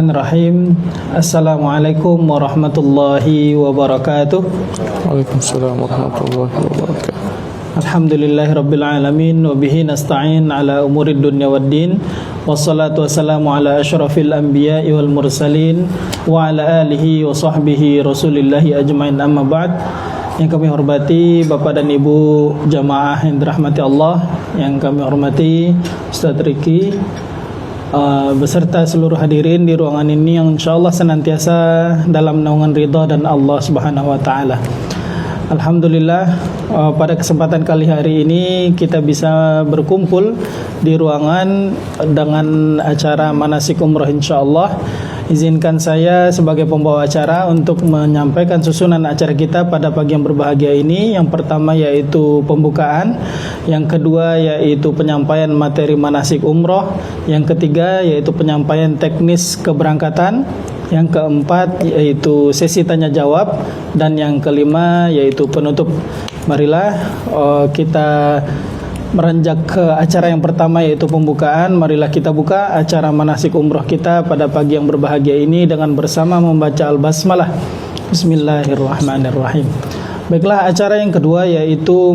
Bismillahirrahmanirrahim. Assalamualaikum warahmatullahi wabarakatuh. Waalaikumsalam warahmatullahi wabarakatuh. Alhamdulillahirabbil alamin wa bihi nasta'in ala umurid dunya waddin. Wassalatu wassalamu ala asyrafil anbiya'i wal mursalin wa ala alihi wa sahbihi rasulillahi ajmain, amma ba'd. Yang kami hormati Bapak dan Ibu jamaah yang dirahmati Allah, yang kami hormati Ustaz Riki, beserta seluruh hadirin di ruangan ini yang insyaallah senantiasa dalam naungan ridha dan Allah Subhanahu wa taala. Alhamdulillah, pada kesempatan kali hari ini kita bisa berkumpul di ruangan dengan acara manasik umrah insyaallah. Izinkan saya sebagai pembawa acara untuk menyampaikan susunan acara kita pada pagi yang berbahagia ini. Yang pertama yaitu pembukaan, yang kedua yaitu penyampaian materi manasik umroh, yang ketiga yaitu penyampaian teknis keberangkatan, yang keempat yaitu sesi tanya jawab, dan yang kelima yaitu penutup. Marilah kita meranjak ke acara yang pertama yaitu pembukaan. Marilah kita buka acara manasik umroh kita pada pagi yang berbahagia ini dengan bersama membaca al-basmalah. Bismillahirrahmanirrahim. Baiklah, acara yang kedua yaitu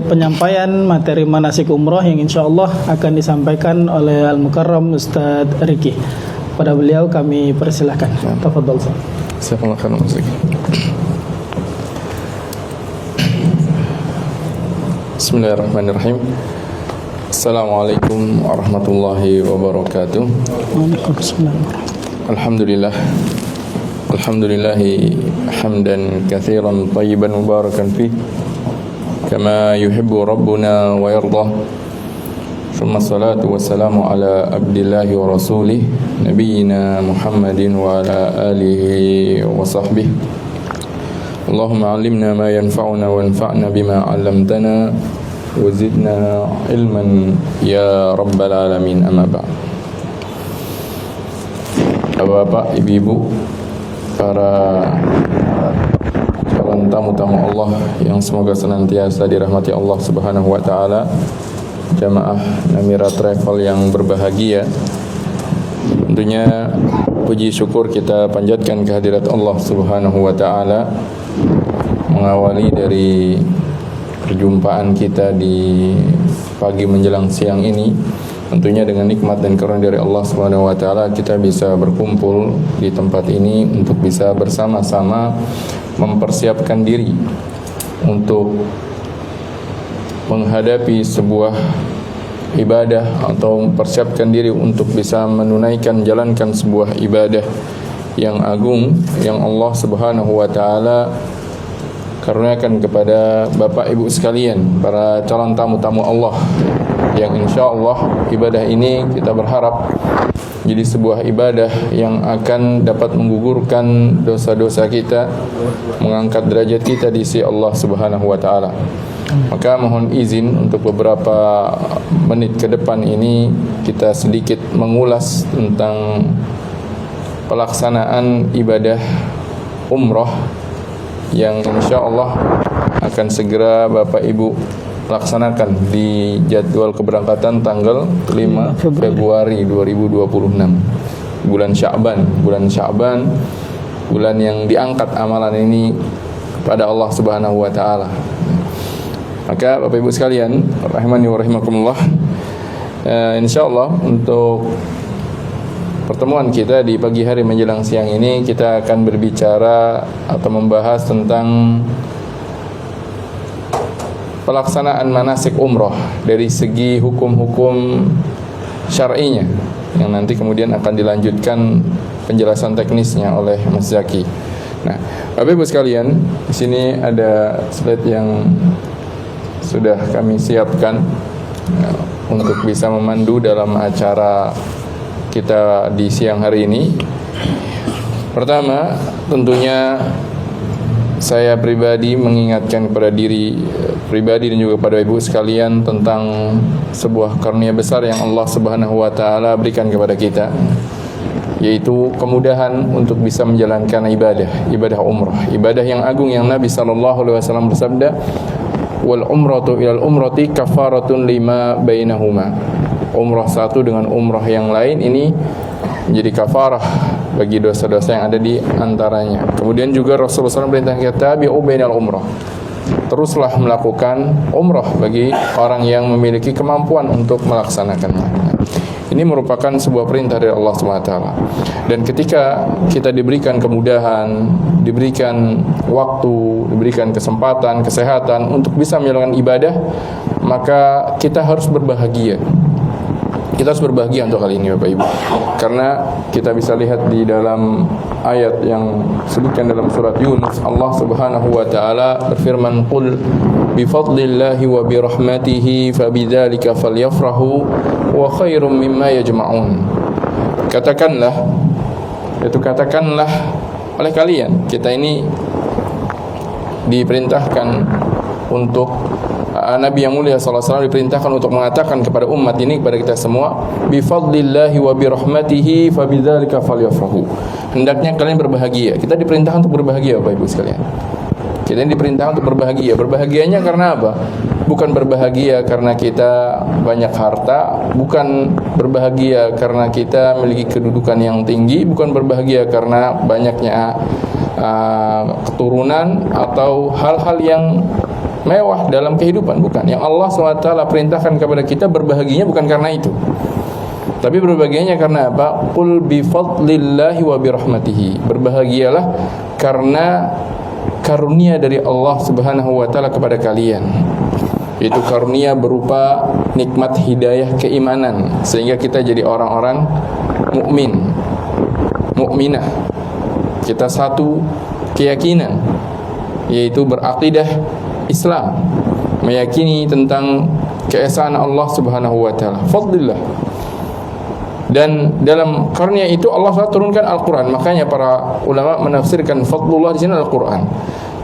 penyampaian materi manasik umroh yang insyaallah akan disampaikan oleh Al-Mukarram Ustaz Riki. Pada beliau kami persilahkan. Tafadhal. Silakan Mas Riki. Bismillahirrahmanirrahim. Assalamualaikum warahmatullahi wabarakatuh. Waalaikumsalam. Alhamdulillah. Alhamdulillahi hamdan katsiran tayyiban mubarakan fi kama yuhibbu rabbuna wa yardah. Thumma salatu wassalamu ala abdillahi wa rasulih nabiyyina Muhammadin wa ala alihi wa sahbihi. Allahumma 'allimna ma yanfa'una wanfa'na bima 'allamtana wa zidna ilman ya rabbal alamin, amma ba'd. Bapak, Ibu-ibu, para calon tamu-tamu Allah yang semoga senantiasa dirahmati Allah Subhanahu wa taala, jamaah Namira Travel yang berbahagia. Tentunya puji syukur kita panjatkan kehadirat Allah Subhanahu wa taala mengawali dari perjumpaan kita di pagi menjelang siang ini. Tentunya dengan nikmat dan karunia dari Allah Subhanahu wa taala kita bisa berkumpul di tempat ini untuk bisa bersama-sama mempersiapkan diri untuk menghadapi sebuah ibadah atau mempersiapkan diri untuk bisa menunaikan, jalankan sebuah ibadah yang agung yang Allah Subhanahu wa taala karuniakan kepada Bapak Ibu sekalian, para calon tamu-tamu Allah, yang insyaallah ibadah ini kita berharap jadi sebuah ibadah yang akan dapat menggugurkan dosa-dosa kita, mengangkat derajat kita di sisi Allah Subhanahu wa taala. Maka mohon izin untuk beberapa menit ke depan ini kita sedikit mengulas tentang pelaksanaan ibadah umroh yang insyaallah akan segera Bapak Ibu laksanakan di jadwal keberangkatan tanggal 5 Februari 2026, bulan Sya'ban, bulan yang diangkat amalan ini kepada Allah Subhanahu wa taala. Maka Bapak Ibu sekalian, rahimani wa rahimakumullah, insyaallah untuk pertemuan kita di pagi hari menjelang siang ini kita akan berbicara atau membahas tentang pelaksanaan manasik umroh dari segi hukum-hukum syar'inya, yang nanti kemudian akan dilanjutkan penjelasan teknisnya oleh Mas Zaki. Nah, Bapak Ibu sekalian, di sini ada slide yang sudah kami siapkan untuk bisa memandu dalam acara kita di siang hari ini. Pertama, tentunya saya pribadi mengingatkan kepada diri pribadi dan juga kepada ibu sekalian tentang sebuah karunia besar yang Allah Subhanahu wa taala berikan kepada kita, yaitu kemudahan untuk bisa menjalankan ibadah umrah, ibadah yang agung yang Nabi sallallahu alaihi wasallam bersabda, "Wal umratu ilal umrati kafaratun lima bainahuma." Umrah satu dengan umrah yang lain ini menjadi kafarah bagi dosa-dosa yang ada di antaranya. Kemudian juga Rasulullah SAW perintah kita tabi'u bainal umrah. Teruslah melakukan umrah bagi orang yang memiliki kemampuan untuk melaksanakannya. Ini merupakan sebuah perintah dari Allah SWT. Dan ketika kita diberikan kemudahan, diberikan waktu, diberikan kesempatan, kesehatan untuk bisa menjalankan ibadah, maka kita harus berbahagia. Kita harus berbahagia untuk hal ini, Bapak Ibu. Karena kita bisa lihat di dalam ayat yang disebutkan dalam surat Yunus, Allah Subhanahu wa taala berfirman, "Qul bi fadlillahi wa bi rahmatihi fabidzalika falyafrahu wa khairum mimma yajma'un." Katakanlah oleh kalian, kita ini diperintahkan untuk Nabi yang mulia sallallahu alaihi wasallam diperintahkan untuk mengatakan kepada umat ini, kepada kita semua, bi fadlillahi wa bi rahmatihi fabidzalika falyafrahu. Hendaknya kalian berbahagia. Kita diperintahkan untuk berbahagia, Bapak Ibu sekalian. Kita diperintahkan untuk berbahagia. Berbahagianya karena apa? Bukan berbahagia karena kita banyak harta, bukan berbahagia karena kita memiliki kedudukan yang tinggi, bukan berbahagia karena banyaknya keturunan atau hal-hal yang mewah dalam kehidupan, bukan. Yang Allah SWT perintahkan kepada kita berbahagianya bukan karena itu, tapi berbahagianya karena apa? Qul bi fadlillahi wa bi rahmatihi. Berbahagialah karena karunia dari Allah Subhanahu wa taala kepada kalian. Itu karunia berupa nikmat hidayah keimanan, sehingga kita jadi orang-orang mukmin, mukminah. Kita satu keyakinan, yaitu berakidah Islam, meyakini tentang keesaan Allah Subhanahu wa taala, fadlillah. Dan dalam karunia itu Allah SWT turunkan Al-Qur'an. Makanya para ulama menafsirkan fadlullah di sini Al-Qur'an.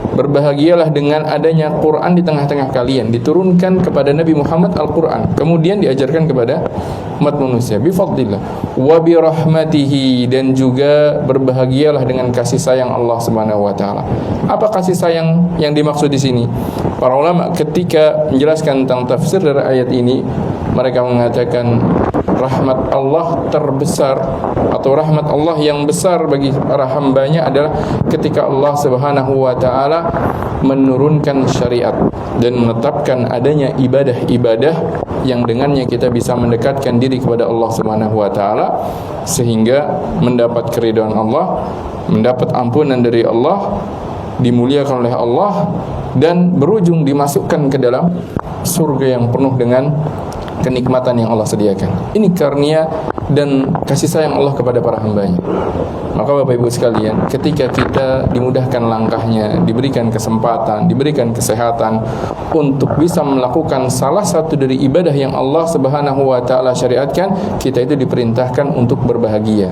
Berbahagialah dengan adanya Quran di tengah-tengah kalian, diturunkan kepada Nabi Muhammad Al-Quran, kemudian diajarkan kepada umat manusia. Bifadlillah wa bi rahmatihi, dan juga berbahagialah dengan kasih sayang Allah Subhanahu wa taala. Apa kasih sayang yang dimaksud di sini? Para ulama ketika menjelaskan tentang tafsir dari ayat ini, mereka mengatakan rahmat Allah terbesar atau rahmat Allah yang besar bagi para hambanya adalah ketika Allah Subhanahu wa taala menurunkan syariat dan menetapkan adanya ibadah-ibadah yang dengannya kita bisa mendekatkan diri kepada Allah Subhanahu wa taala, sehingga mendapat keridhaan Allah, mendapat ampunan dari Allah, dimuliakan oleh Allah, dan berujung dimasukkan ke dalam surga yang penuh dengan kenikmatan yang Allah sediakan. Ini karunia dan kasih sayang Allah kepada para hambanya. Maka Bapak Ibu sekalian, ketika kita dimudahkan langkahnya, diberikan kesempatan, diberikan kesehatan untuk bisa melakukan salah satu dari ibadah yang Allah Subhanahu wa taala syariatkan, kita itu diperintahkan untuk berbahagia.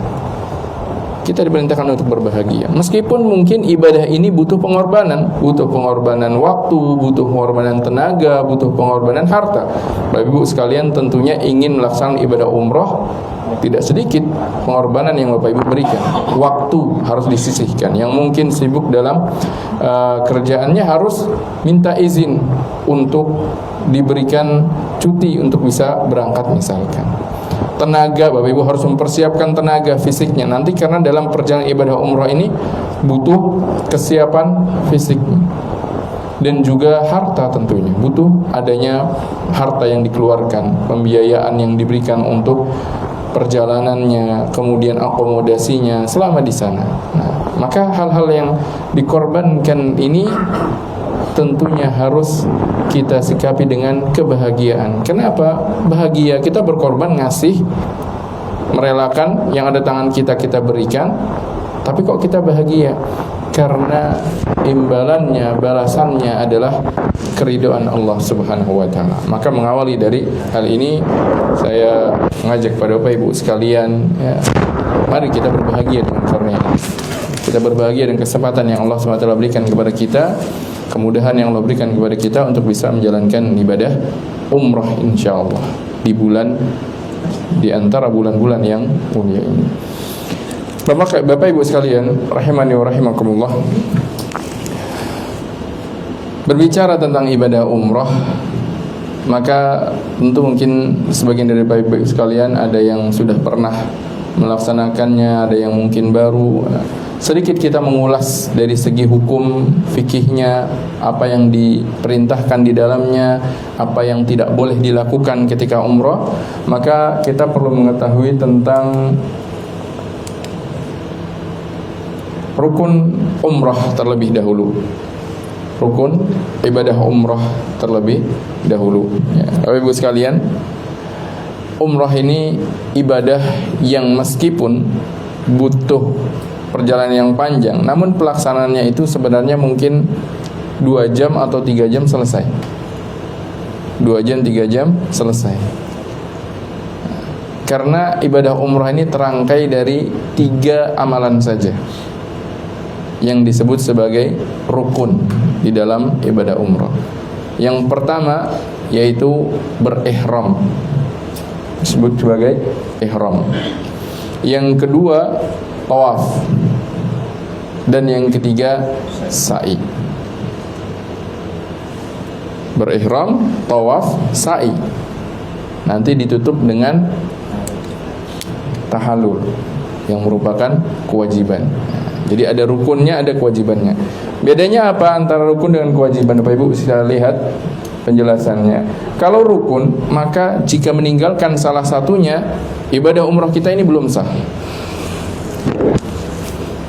Kita diperintahkan untuk berbahagia. Meskipun mungkin ibadah ini butuh pengorbanan waktu, butuh pengorbanan tenaga, butuh pengorbanan harta. Bapak Ibu sekalian tentunya ingin melaksanakan ibadah umrah, tidak sedikit pengorbanan yang Bapak Ibu berikan. Waktu harus disisihkan. Yang mungkin sibuk dalam kerjaannya harus minta izin untuk diberikan cuti untuk bisa berangkat misalkan. Tenaga, Bapak Ibu harus mempersiapkan tenaga fisiknya nanti, karena dalam perjalanan ibadah umrah ini butuh kesiapan fisik dan juga harta, tentunya butuh adanya harta yang dikeluarkan, pembiayaan yang diberikan untuk perjalanannya, kemudian akomodasinya selama di sana. Nah, maka hal-hal yang dikorbankan ini tentunya harus kita sikapi dengan kebahagiaan. Kenapa? Bahagia, kita berkorban, ngasih, merelakan yang ada tangan kita berikan. Tapi kok kita bahagia? Karena imbalannya, balasannya adalah keridhaan Allah Subhanahu wa taala. Maka mengawali dari hal ini, saya mengajak pada Bapak Ibu sekalian, ya, mari kita berbahagia dengan karunia ini. Kita berbahagia dengan kesempatan yang Allah Subhanahu wa taala berikan kepada kita, kemudahan yang Allah berikan kepada kita untuk bisa menjalankan ibadah umrah insyaallah di antara bulan-bulan yang mulia ini. Bapak Ibu sekalian, rahimani wa rahimakumullah. Berbicara tentang ibadah umrah, maka tentu mungkin sebagian dari Bapak Ibu sekalian ada yang sudah pernah melaksanakannya, ada yang mungkin baru. Sedikit kita mengulas dari segi hukum fikihnya, apa yang diperintahkan di dalamnya, apa yang tidak boleh dilakukan ketika umrah. Maka kita perlu mengetahui tentang rukun umrah terlebih dahulu. Rukun ibadah umrah terlebih dahulu. Ya, Bapak Ibu sekalian, umrah ini ibadah yang meskipun butuh perjalanan yang panjang, namun pelaksanaannya itu sebenarnya mungkin 2 jam atau 3 jam selesai. 2 jam 3 jam selesai. Karena ibadah umrah ini terangkai dari 3 amalan saja yang disebut sebagai rukun di dalam ibadah umrah. Yang pertama yaitu berihram, disebut sebagai ihram. Yang kedua tawaf, dan yang ketiga sa'i. Berihram, tawaf, sa'i. Nanti ditutup dengan tahallul yang merupakan kewajiban. Jadi ada rukunnya, ada kewajibannya. Bedanya apa antara rukun dengan kewajiban? Bapak Ibu bisa lihat penjelasannya. Kalau rukun, maka jika meninggalkan salah satunya, ibadah umrah kita ini belum sah.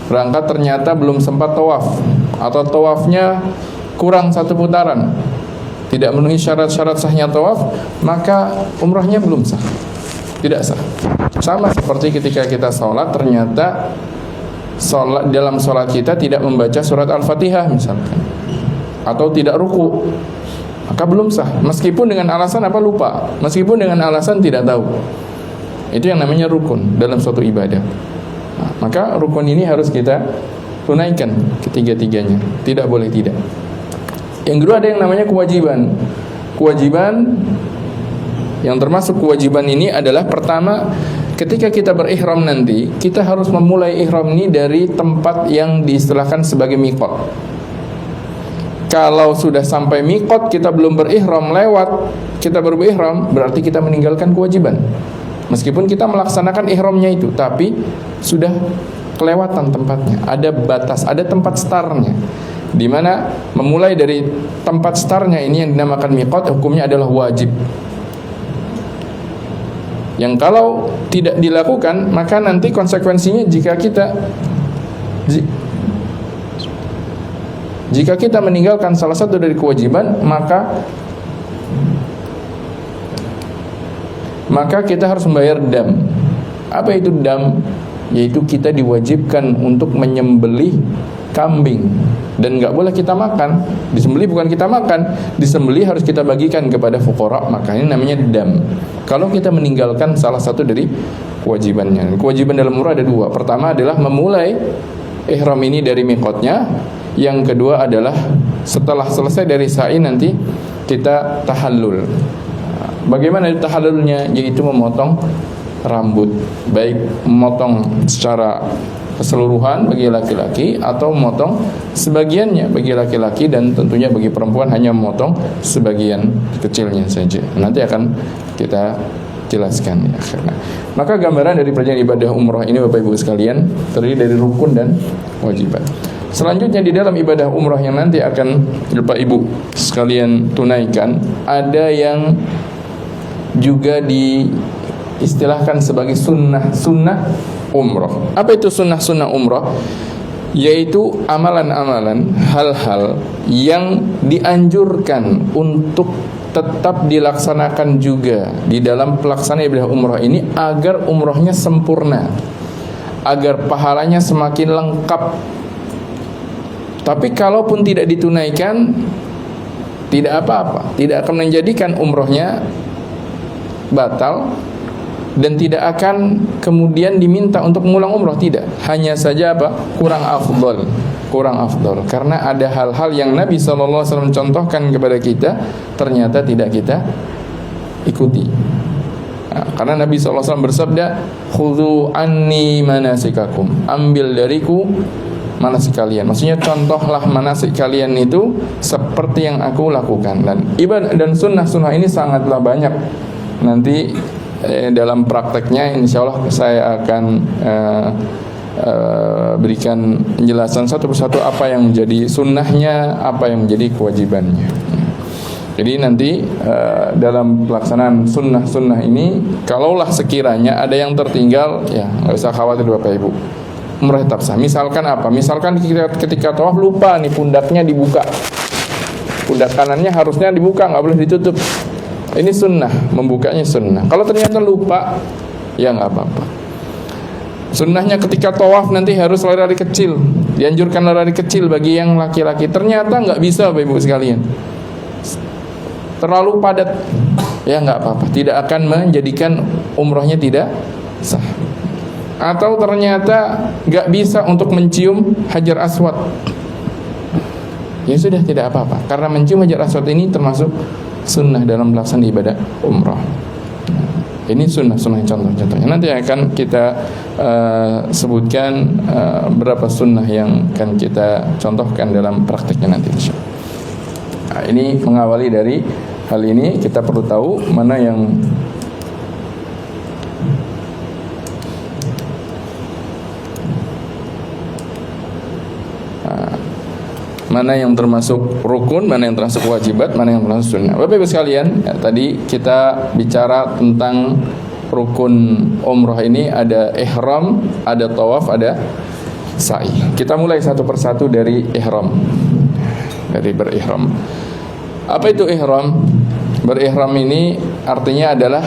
Berangkat ternyata belum sempat tawaf, atau tawafnya kurang 1 putaran, tidak memenuhi syarat-syarat sahnya tawaf, maka umrahnya belum sah, tidak sah. Sama seperti ketika kita sholat, ternyata dalam sholat kita tidak membaca surat Al-Fatihah misalkan, atau tidak ruku, maka belum sah. Meskipun dengan alasan apa? Lupa. Meskipun dengan alasan tidak tahu. Itu yang namanya rukun dalam suatu ibadah. Maka rukun ini harus kita tunaikan ketiga-tiganya, tidak boleh tidak. Yang kedua ada yang namanya kewajiban. Kewajiban yang termasuk kewajiban ini adalah pertama, ketika kita berihram nanti, kita harus memulai ihram ini dari tempat yang diistilahkan sebagai miqat. Kalau sudah sampai miqat kita belum berihram, lewat kita baru berihram, berarti kita meninggalkan kewajiban. Meskipun kita melaksanakan ihramnya itu, tapi sudah kelewatan tempatnya. Ada batas, ada tempat startnya, di mana memulai dari tempat startnya ini yang dinamakan miqat, hukumnya adalah wajib. Yang kalau tidak dilakukan, maka nanti konsekuensinya jika kita meninggalkan salah satu dari kewajiban, maka kita harus membayar dam. Apa itu dam? Yaitu kita diwajibkan untuk menyembelih kambing, dan nggak boleh kita makan. Disembelih bukan kita makan, disembelih harus kita bagikan kepada fuqara, maka ini namanya dam. Kalau kita meninggalkan salah satu dari kewajibannya. Kewajiban dalam umrah ada 2. Pertama adalah memulai ihram ini dari miqatnya. Yang kedua adalah setelah selesai dari sa'i nanti kita tahallul. Bagaimana tahallulnya? Yaitu memotong rambut, baik memotong secara keseluruhan bagi laki-laki atau memotong sebagiannya bagi laki-laki, dan tentunya bagi perempuan hanya memotong sebagian kecilnya saja. Nanti akan kita jelaskan ya. Maka gambaran dari perjalanan ibadah umrah ini Bapak Ibu sekalian terdiri dari rukun dan kewajiban. Selanjutnya di dalam ibadah umrah yang nanti akan Bapak Ibu sekalian tunaikan, ada yang juga diistilahkan sebagai sunnah umrah. Apa itu sunnah umrah? Yaitu amalan-amalan, hal-hal yang dianjurkan untuk tetap dilaksanakan juga di dalam pelaksanaan ibadah umrah ini, agar umrahnya sempurna, agar pahalanya semakin lengkap. Tapi kalaupun tidak ditunaikan, tidak apa-apa, tidak akan menjadikan umrahnya batal, dan tidak akan kemudian diminta untuk mengulang umrah, tidak. Hanya saja apa? Kurang afdal. Karena ada hal-hal yang Nabi SAW contohkan kepada kita, ternyata tidak kita ikuti. Karena Nabi SAW bersabda, khudhu anni manasikakum, ambil dariku manasik kalian. Maksudnya contohlah manasik kalian itu seperti yang aku lakukan. Dan ibadah dan sunnah ini sangatlah banyak. Nanti dalam prakteknya insya Allah saya akan berikan penjelasan satu persatu apa yang menjadi sunnahnya, apa yang menjadi kewajibannya. Jadi nanti dalam pelaksanaan sunnah-sunnah ini, kalaulah sekiranya ada yang tertinggal, ya nggak usah khawatir Bapak Ibu, umrah tetap sah. Misalkan apa? Misalkan ketika tawaf lupa nih pundaknya dibuka, pundak kanannya harusnya dibuka, nggak boleh ditutup. Ini sunnah, membukanya sunnah. Kalau ternyata lupa, ya nggak apa-apa. Sunnahnya ketika tawaf nanti harus lari-lari kecil, dianjurkan lari kecil bagi yang laki-laki. Ternyata nggak bisa Bapak Ibu sekalian, terlalu padat, ya nggak apa-apa, tidak akan menjadikan umrohnya tidak sah. Atau ternyata nggak bisa untuk mencium Hajar Aswad, ya sudah tidak apa-apa, karena mencium Hajar Aswad ini termasuk sunnah dalam pelaksanaan ibadah umroh. Ini sunnah-sunnah contoh-contohnya. Nanti akan kita sebutkan berapa sunnah yang akan kita contohkan dalam prakteknya nanti insyaallah. Nah, ini mengawali dari hal ini kita perlu tahu mana yang mana yang termasuk rukun, mana yang termasuk wajibat, mana yang termasuk sunnah. Bapak Ibu sekalian, ya, tadi kita bicara tentang rukun umroh ini, ada ihram, ada tawaf, ada sa'i. Kita mulai satu persatu dari ihram, dari berihram. Apa itu ihram? Berihram ini artinya adalah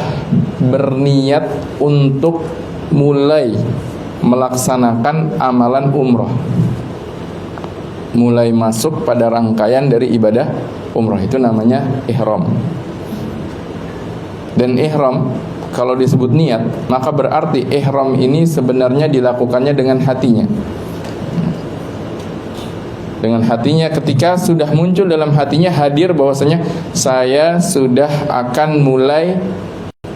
berniat untuk mulai melaksanakan amalan umroh, mulai masuk pada rangkaian dari ibadah umrah, itu namanya ihram. Dan ihram kalau disebut niat, maka berarti ihram ini sebenarnya dilakukannya dengan hatinya. Dengan hatinya, ketika sudah muncul dalam hatinya hadir bahwasanya saya sudah akan mulai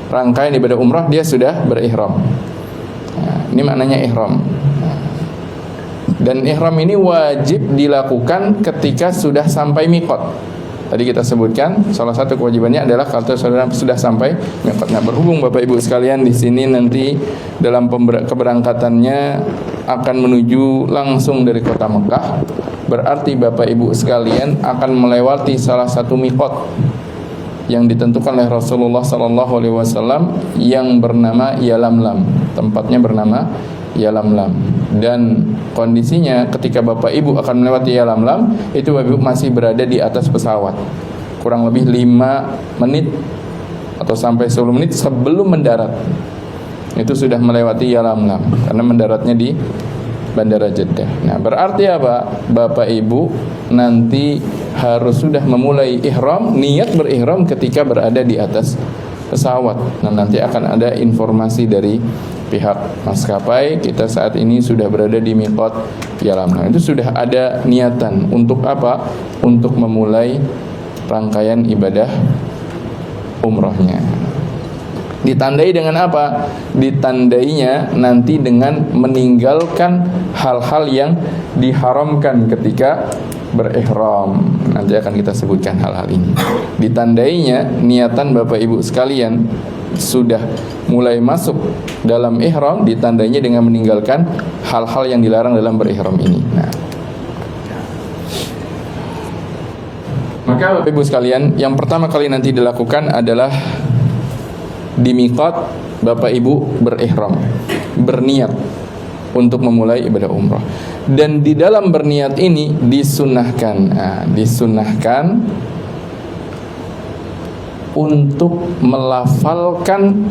rangkaian ibadah umrah, dia sudah berihram. Nah, ini maknanya ihram. Dan ihram ini wajib dilakukan ketika sudah sampai miqat. Tadi kita sebutkan salah satu kewajibannya adalah kalau sudah sampai miqat. Nah, berhubung Bapak Ibu sekalian di sini nanti dalam keberangkatannya akan menuju langsung dari kota Mekah, berarti Bapak Ibu sekalian akan melewati salah satu miqat yang ditentukan oleh Rasulullah SAW yang bernama Yalamlam. Tempatnya bernama Yalamlam. Dan kondisinya ketika Bapak Ibu akan melewati Yalamlam, itu Bapak Ibu masih berada di atas pesawat, kurang lebih 5 menit atau sampai 10 menit sebelum mendarat. Itu sudah melewati Yalamlam karena mendaratnya di Bandara Jeddah. Nah, berarti apa? Bapak Ibu nanti harus sudah memulai ihram, niat berihram ketika berada di atas pesawat. Nah, nanti akan ada informasi dari pihak maskapai, kita saat ini sudah berada di miqat Yalamlam. Itu sudah ada niatan untuk apa? Untuk memulai rangkaian ibadah umrohnya. Ditandai dengan apa? Ditandainya nanti dengan meninggalkan hal-hal yang diharamkan ketika berihram. Nanti akan kita sebutkan hal-hal ini. Ditandainya niatan Bapak Ibu sekalian sudah mulai masuk dalam ihram, ditandainya dengan meninggalkan hal-hal yang dilarang dalam berihram ini. Nah, maka Bapak Ibu sekalian, yang pertama kali nanti dilakukan adalah di miqat Bapak Ibu berihram, berniat untuk memulai ibadah umrah. Dan di dalam berniat ini disunahkan, disunahkan untuk melafalkan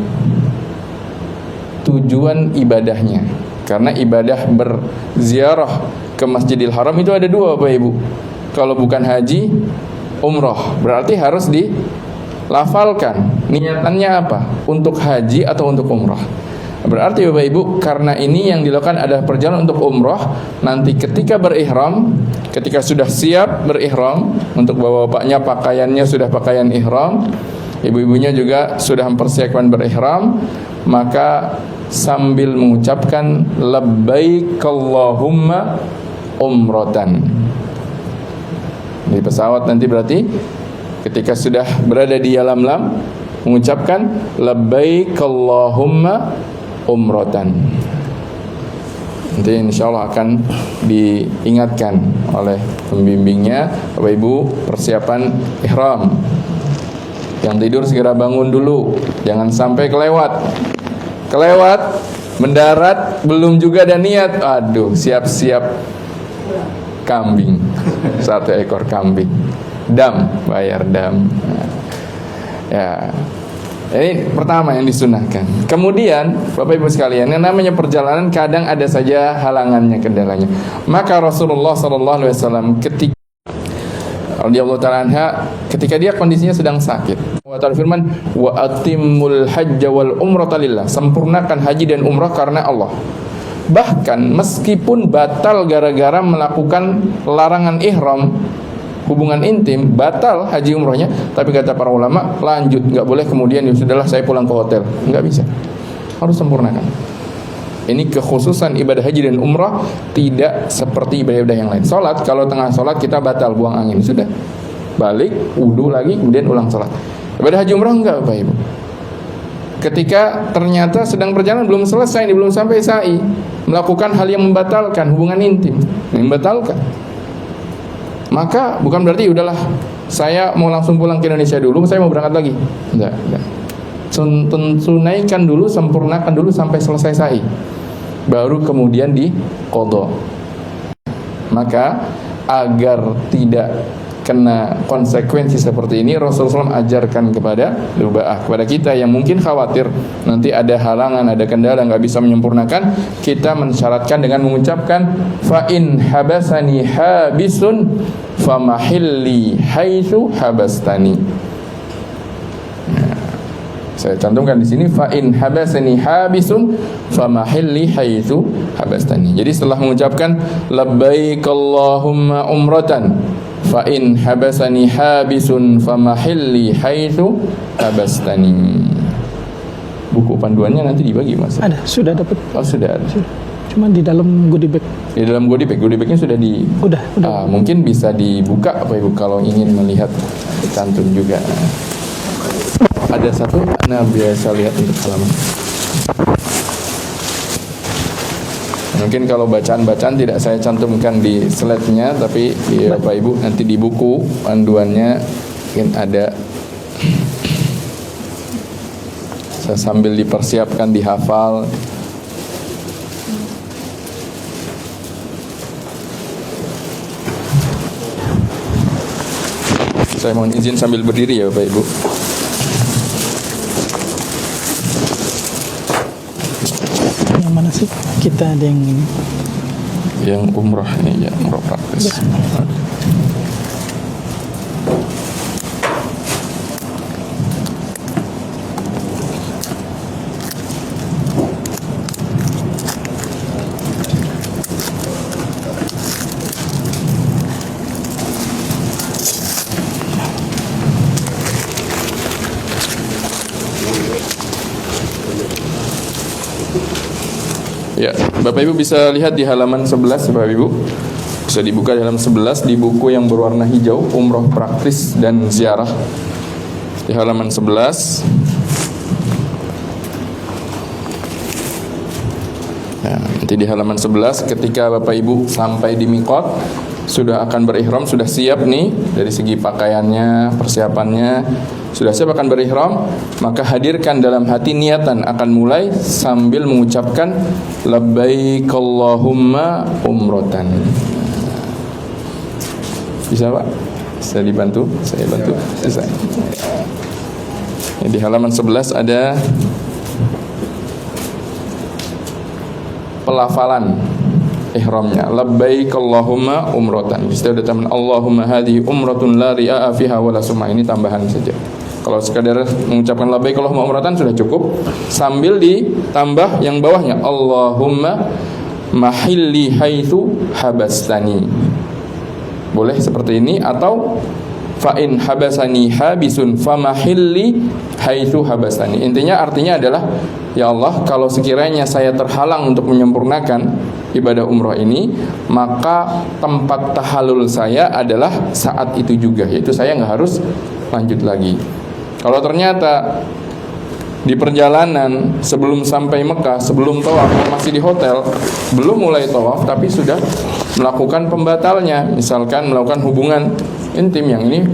tujuan ibadahnya. Karena ibadah berziarah ke Masjidil Haram itu ada dua Bapak Ibu. Kalau bukan haji, umrah, berarti harus dilafalkan. Niatannya apa? Untuk haji atau untuk umrah. Berarti Bapak Ibu, karena ini yang dilakukan adalah perjalanan untuk umrah, nanti ketika berihram, ketika sudah siap berihram, untuk bapak-bapaknya pakaiannya sudah pakaian ihram, ibu-ibunya juga sudah mempersiapkan berihram, maka sambil mengucapkan labbaik Allahumma umratan. Di pesawat nanti berarti ketika sudah berada di Yalamlam, mengucapkan labbaik Allahumma umratan. Nanti insyaallah akan diingatkan oleh pembimbingnya, Bapak Ibu, persiapan ihram. Yang tidur segera bangun dulu, jangan sampai kelewat, mendarat belum juga ada niat, aduh, siap-siap kambing, 1 ekor kambing, bayar dam. Ya, ini pertama yang disunahkan. Kemudian Bapak Ibu sekalian, yang namanya perjalanan kadang ada saja halangannya, kendalanya. Maka Rasulullah SAW ketika radhiyallahu ta'ala anha, ketika dia kondisinya sedang sakit, wa ta'ala firman, wa atimmul hajja wal umrata lillah, sempurnakan haji dan umrah karena Allah. Bahkan meskipun batal gara-gara melakukan larangan ihram, hubungan intim, batal haji umrahnya, tapi kata para ulama, lanjut, nggak boleh kemudian ya sudahlah saya pulang ke hotel, nggak bisa, harus sempurnakan. Ini kekhususan ibadah haji dan umrah, tidak seperti ibadah-ibadah yang lain. Sholat, kalau tengah sholat kita batal, buang angin, sudah, balik, wudu lagi, kemudian ulang sholat. Ibadah haji umrah enggak, Bapak Ibu. Ketika ternyata sedang perjalanan, belum selesai, belum sampai sa'i, melakukan hal yang membatalkan hubungan intim, membatalkan, maka bukan berarti udahlah saya mau langsung pulang ke Indonesia dulu, saya mau berangkat lagi. Enggak. Tunaikan dulu, sempurnakan dulu sampai selesai sa'i, baru kemudian diqadha. Maka agar tidak kena konsekuensi seperti ini, Rasulullah SAW ajarkan kepada kita yang mungkin khawatir nanti ada halangan, ada kendala, nggak bisa menyempurnakan, kita mensyaratkan dengan mengucapkan fa in habasani habisun famahilli haitsu habastani. Saya cantumkan di sini fa in habasani habisun famahilli haitsu habastani. Jadi setelah mengucapkan labbaik Allahumma umratan fa in habasani habisun famahilli haitsu habastani. Buku panduannya nanti dibagi, Mas. Ada, sudah dapat. Oh, sudah ada. Cuma di dalam goodie bag. Di dalam goodie bagnya sudah di. Udah. Mungkin bisa dibuka Bapak Ibu kalau ingin melihat cantun juga. Ada satu, Anda biasa lihat untuk halaman. Mungkin kalau bacaan-bacaan tidak saya cantumkan di slide-nya, tapi ya, Bapak Ibu nanti di buku panduannya mungkin ada. Saya sambil dipersiapkan, dihafal. Saya mohon izin sambil berdiri ya Bapak Ibu. Yang mana sih? Kita ada yang ini. Yang umrah ini ya, umrah praktis. Ya, Bapak Ibu bisa lihat di halaman 11, Bapak Ibu. Bisa dibuka di halaman 11 di buku yang berwarna hijau, Umroh Praktis dan Ziarah. Di halaman 11. Ya, nanti di halaman 11 ketika Bapak Ibu sampai di miqat, sudah akan berihram, sudah siap nih dari segi pakaiannya, persiapannya, sudah siap akan berihram, maka hadirkan dalam hati niatan akan mulai sambil mengucapkan labbaik Allahumma umratan. Bisa Pak? Bisa dibantu? Saya bantu. Bisa. Di halaman 11 ada pelafalan ihramnya, labbaik Allahumma umratan. Bisa ada tambahan Allahumma hadhihi umratun la ria'a fiha wala sum'a. Ini tambahan saja. Kalau sekadar mengucapkan labbaik Allahumma umratan sudah cukup. Sambil ditambah yang bawahnya Allahumma mahilli haitsu habastani. Boleh seperti ini, atau fa in habasani habisun famahilli haitsu habastani. Intinya artinya adalah, ya Allah, kalau sekiranya saya terhalang untuk menyempurnakan ibadah umrah ini, maka tempat tahallul saya adalah saat itu juga, yaitu saya nggak harus lanjut lagi. Kalau ternyata di perjalanan sebelum sampai Mekah, sebelum tawaf masih di hotel, belum mulai tawaf tapi sudah melakukan pembatalnya, misalkan melakukan hubungan intim, yang ini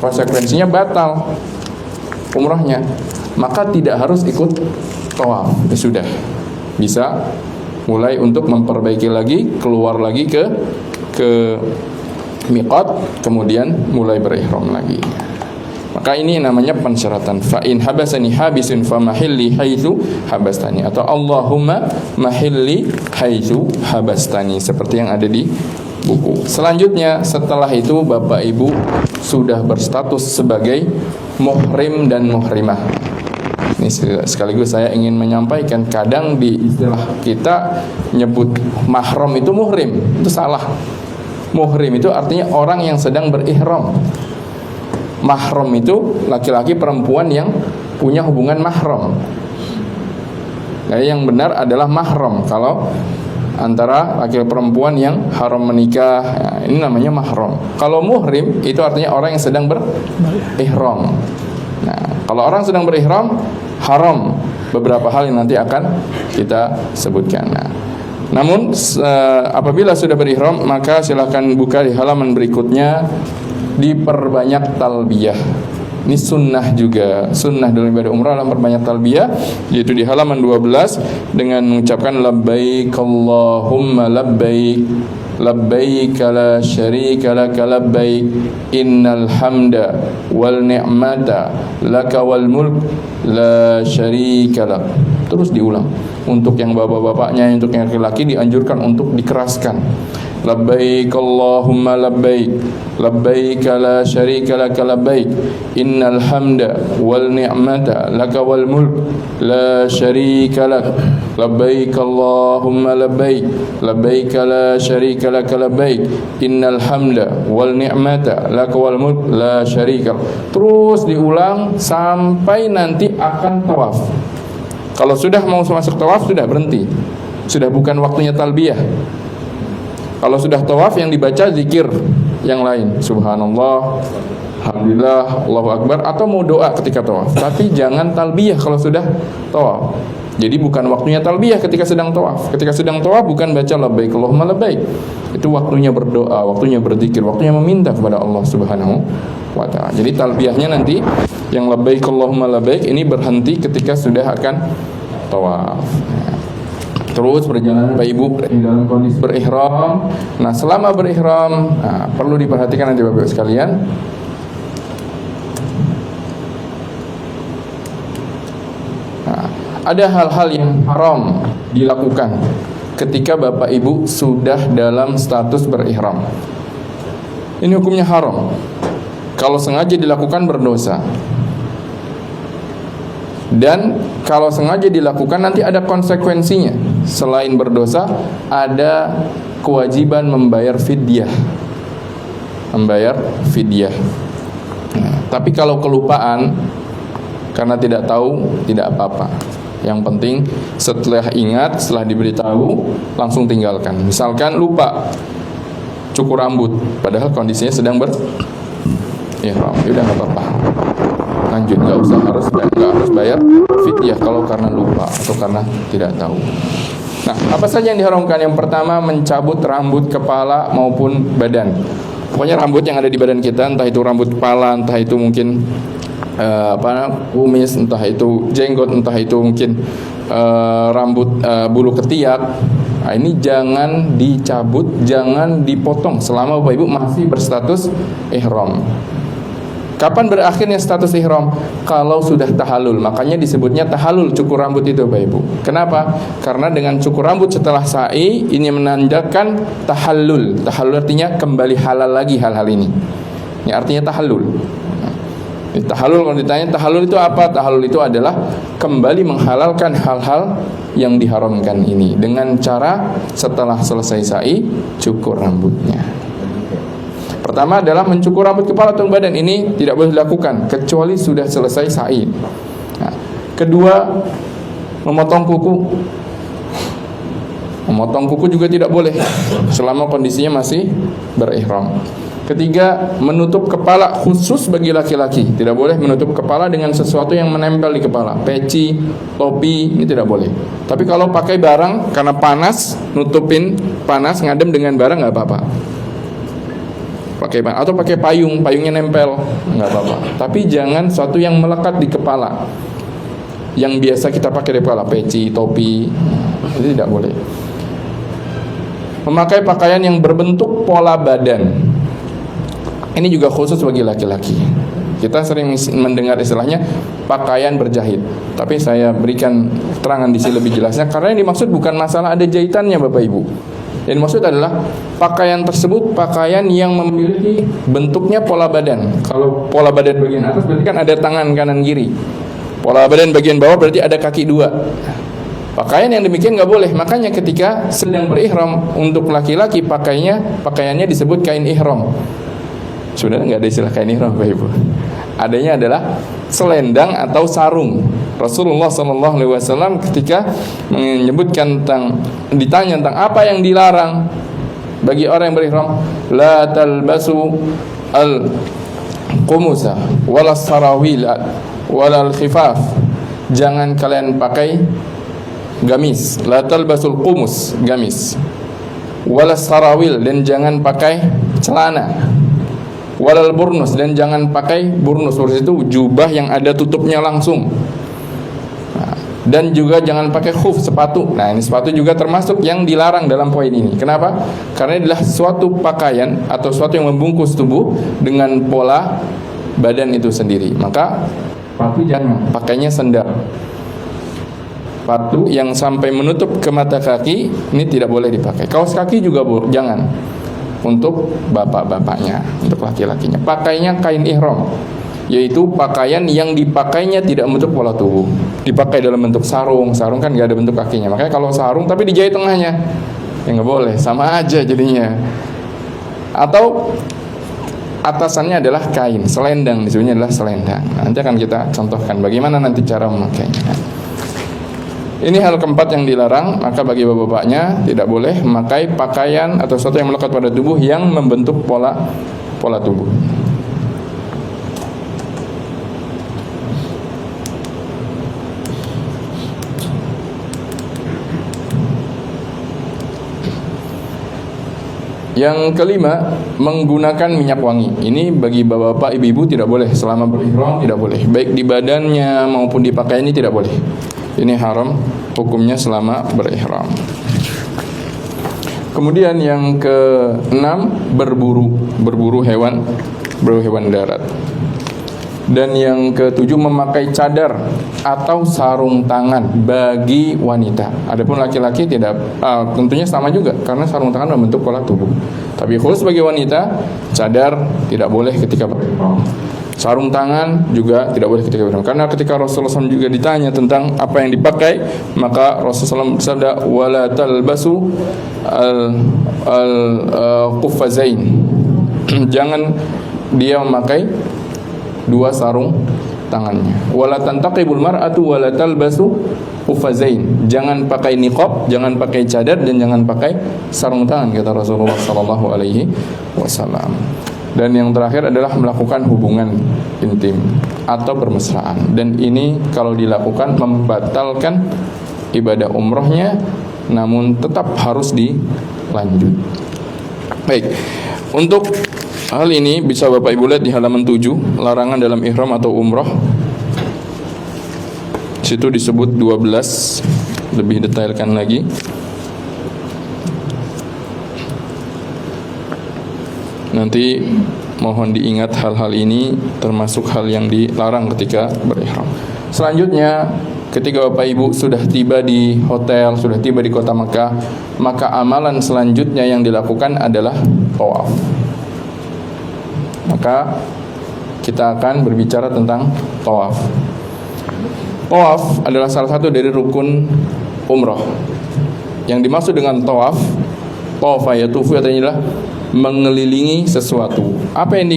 konsekuensinya batal umrahnya, maka tidak harus ikut tawaf. Ya sudah, bisa mulai untuk memperbaiki lagi, keluar lagi ke miqat, kemudian mulai berihram lagi. Maka ini namanya pensyaratan. Fa in habasani habisun fa mahilli haitsu habastani, atau Allahumma mahilli haitsu habastani, seperti yang ada di buku. Selanjutnya setelah itu Bapak Ibu sudah berstatus sebagai muhrim dan muhrimah. Ini sekaligus saya ingin menyampaikan, kadang di istilah kita nyebut mahram itu muhrim, itu salah. Muhrim itu artinya orang yang sedang berihram. Mahram itu laki-laki perempuan yang punya hubungan mahram. Nah, yang benar adalah mahram kalau antara laki perempuan yang haram menikah, ya, ini namanya mahram. Kalau muhrim itu artinya orang yang sedang berihram. Nah, kalau orang sedang berihram, haram beberapa hal yang nanti akan kita sebutkan. Nah, namun apabila sudah berihram, maka silakan buka di halaman berikutnya, diperbanyak talbiyah. Ini sunnah juga, sunnah dalam ibadah umrah adalah memperbanyak talbiyah, yaitu di halaman 12 dengan mengucapkan labbaik Allahumma labbaik, labbaik la syarika laka labbaik, innal hamda wal ni'mata laka wal mulk la syarika lak. Terus diulang. Untuk yang bapak-bapaknya, untuk yang laki-laki dianjurkan untuk dikeraskan. Labbaik Allahumma labbaik, labbaik la syarika laka labbaik, innal hamda wal ni'mata laka wal mulk la syarika lak, labbaik Allahumma labbaik, labbaik la syarika laka labbaik, innal hamda wal ni'mata laka wal mulk la syarika. Terus diulang sampai nanti akan tawaf. Kalau sudah mau masuk tawaf, sudah berhenti, sudah bukan waktunya talbiyah. Kalau sudah tawaf, yang dibaca zikir yang lain, subhanallah, alhamdulillah, Allahu akbar, atau mau doa ketika tawaf. Tapi jangan talbiyah kalau sudah tawaf. Jadi bukan waktunya talbiyah ketika sedang tawaf. Ketika sedang tawaf bukan baca labbaik Allahumma labbaik. Itu waktunya berdoa, waktunya berzikir, waktunya meminta kepada Allah Subhanahu wa taala. Jadi talbiyahnya nanti yang labbaik Allahumma labbaik ini berhenti ketika sudah akan tawaf. Terus perjalanan Bapak Ibu dalam kondisi berihram. Nah, selama berihram, perlu diperhatikan nanti Bapak Ibu sekalian. Nah, ada hal-hal yang haram dilakukan ketika Bapak Ibu sudah dalam status berihram. Ini hukumnya haram. Kalau sengaja dilakukan berdosa. Dan kalau sengaja dilakukan nanti ada konsekuensinya. Selain berdosa, ada kewajiban membayar fidyah. Membayar fidyah. Nah, tapi kalau kelupaan karena tidak tahu, tidak apa-apa. Yang penting setelah ingat, setelah diberitahu, langsung tinggalkan. Misalkan lupa cukur rambut, padahal kondisinya sedang berihram, ya udah nggak apa-apa. Lanjut, nggak harus bayar fidyah kalau karena lupa atau karena tidak tahu. Nah, apa saja yang diharamkan? Yang pertama, mencabut rambut kepala maupun badan. Pokoknya rambut yang ada di badan kita, entah itu rambut kepala, entah itu mungkin kumis, entah itu jenggot, entah itu mungkin rambut bulu ketiak. Nah, ini jangan dicabut, jangan dipotong selama Bapak Ibu masih berstatus ihram. Kapan berakhirnya status ihram? Kalau sudah tahallul. Makanya disebutnya tahallul, cukur rambut itu Bapak Ibu. Kenapa? Karena dengan cukur rambut setelah sa'i, ini menandakan tahallul. Tahallul artinya kembali halal lagi hal-hal ini. Ini artinya tahallul. Tahallul, kalau ditanya tahallul itu apa? Tahallul itu adalah kembali menghalalkan hal-hal yang diharamkan ini dengan cara setelah selesai sa'i, cukur rambutnya. Pertama adalah mencukur rambut kepala atau badan. Ini tidak boleh dilakukan kecuali sudah selesai sa'i. Nah, kedua, memotong kuku. Memotong kuku juga tidak boleh selama kondisinya masih berihram. Ketiga, menutup kepala khusus bagi laki-laki. Tidak boleh menutup kepala dengan sesuatu yang menempel di kepala. Peci, topi, ini tidak boleh. Tapi kalau pakai barang karena panas, nutupin panas, ngadem dengan barang nggak apa-apa. Atau pakai payung, payungnya nempel, nggak apa-apa. Tapi jangan sesuatu yang melekat di kepala. Yang biasa kita pakai di kepala, peci, topi, itu tidak boleh. Memakai pakaian yang berbentuk pola badan. Ini juga khusus bagi laki-laki. Kita sering mendengar istilahnya pakaian berjahit. Tapi saya berikan keterangan di sini lebih jelasnya, karena yang dimaksud bukan masalah ada jahitannya Bapak Ibu. Yang dimaksud adalah pakaian tersebut pakaian yang memiliki bentuknya pola badan. Kalau pola badan bagian atas berarti kan ada tangan kanan kiri. Pola badan bagian bawah berarti ada kaki dua. Pakaian yang demikian nggak boleh. Makanya ketika sedang berihram untuk laki-laki pakaiannya disebut kain ihram. Sebenarnya nggak ada istilah kain ihram Bapak Ibu. Adanya adalah selendang atau sarung. Rasulullah SAW ketika menyebutkan ditanya tentang apa yang dilarang bagi orang yang berihram, la talbasu al-qumusa wala sarawil wala al-khifaf. Jangan kalian pakai gamis. La talbasul qumus, gamis. Wala sarawil, dan jangan pakai celana. Walal burnus, dan jangan pakai burnus. Burnus itu jubah yang ada tutupnya langsung. Dan juga jangan pakai khuf, sepatu. Nah, ini sepatu juga termasuk yang dilarang dalam poin ini. Kenapa? Karena ini adalah suatu pakaian atau suatu yang membungkus tubuh dengan pola badan itu sendiri. Maka sepatu jangan, pakainya sandal. Sepatu yang sampai menutup ke mata kaki ini tidak boleh dipakai. Kaos kaki juga jangan. Untuk bapak-bapaknya, untuk laki-lakinya, pakainya kain ihram, yaitu pakaian yang dipakainya tidak membentuk pola tubuh. Dipakai dalam bentuk sarung, sarung kan nggak ada bentuk kakinya. Makanya kalau sarung tapi dijahit tengahnya, ya nggak boleh, sama aja jadinya. Atau atasannya adalah kain, selendang, disebutnya adalah selendang. Nanti akan kita contohkan bagaimana nanti cara memakainya. Ini hal keempat yang dilarang. Maka bagi bapak-bapaknya tidak boleh memakai pakaian atau sesuatu yang melekat pada tubuh yang membentuk pola tubuh. Yang kelima, menggunakan minyak wangi. Ini bagi bapak-bapak, ibu-ibu tidak boleh selama berihram, tidak boleh. Baik di badannya maupun di pakaiannya tidak boleh. Ini haram hukumnya selama berihram. Kemudian yang keenam, berburu hewan darat. Dan yang ketujuh, memakai cadar atau sarung tangan bagi wanita. Adapun laki-laki tidak, tentunya sama juga karena sarung tangan membentuk pola tubuh. Tapi khusus bagi wanita, cadar tidak boleh ketika berihram. Sarung tangan juga tidak boleh ketika berihram. Karena ketika Rasulullah SAW juga ditanya tentang apa yang dipakai, maka Rasulullah SAW bersabda, wala talbasu al-quffazain. Jangan dia memakai dua sarung tangannya. Wala tantaqibul mar'atu wala talbasu quffazain. Jangan pakai niqab, jangan pakai cadar, dan jangan pakai sarung tangan, kata Rasulullah sallallahu alaihi wasallam. Dan yang terakhir adalah melakukan hubungan intim atau permesraan. Dan ini kalau dilakukan membatalkan ibadah umrohnya, namun tetap harus dilanjut. Baik. Untuk hal ini bisa Bapak Ibu lihat di halaman 7, larangan dalam ihram atau umroh. Situ disebut 12, lebih detailkan lagi. Nanti mohon diingat hal-hal ini termasuk hal yang dilarang ketika berihram. Selanjutnya, ketika Bapak Ibu sudah tiba di hotel, sudah tiba di kota Mekah, maka amalan selanjutnya yang dilakukan adalah tawaf. Maka kita akan berbicara tentang tawaf. Tawaf adalah salah satu dari rukun umroh. Yang dimaksud dengan tawaf, tawafa yatufu artinya adalah mengelilingi sesuatu. Apa yang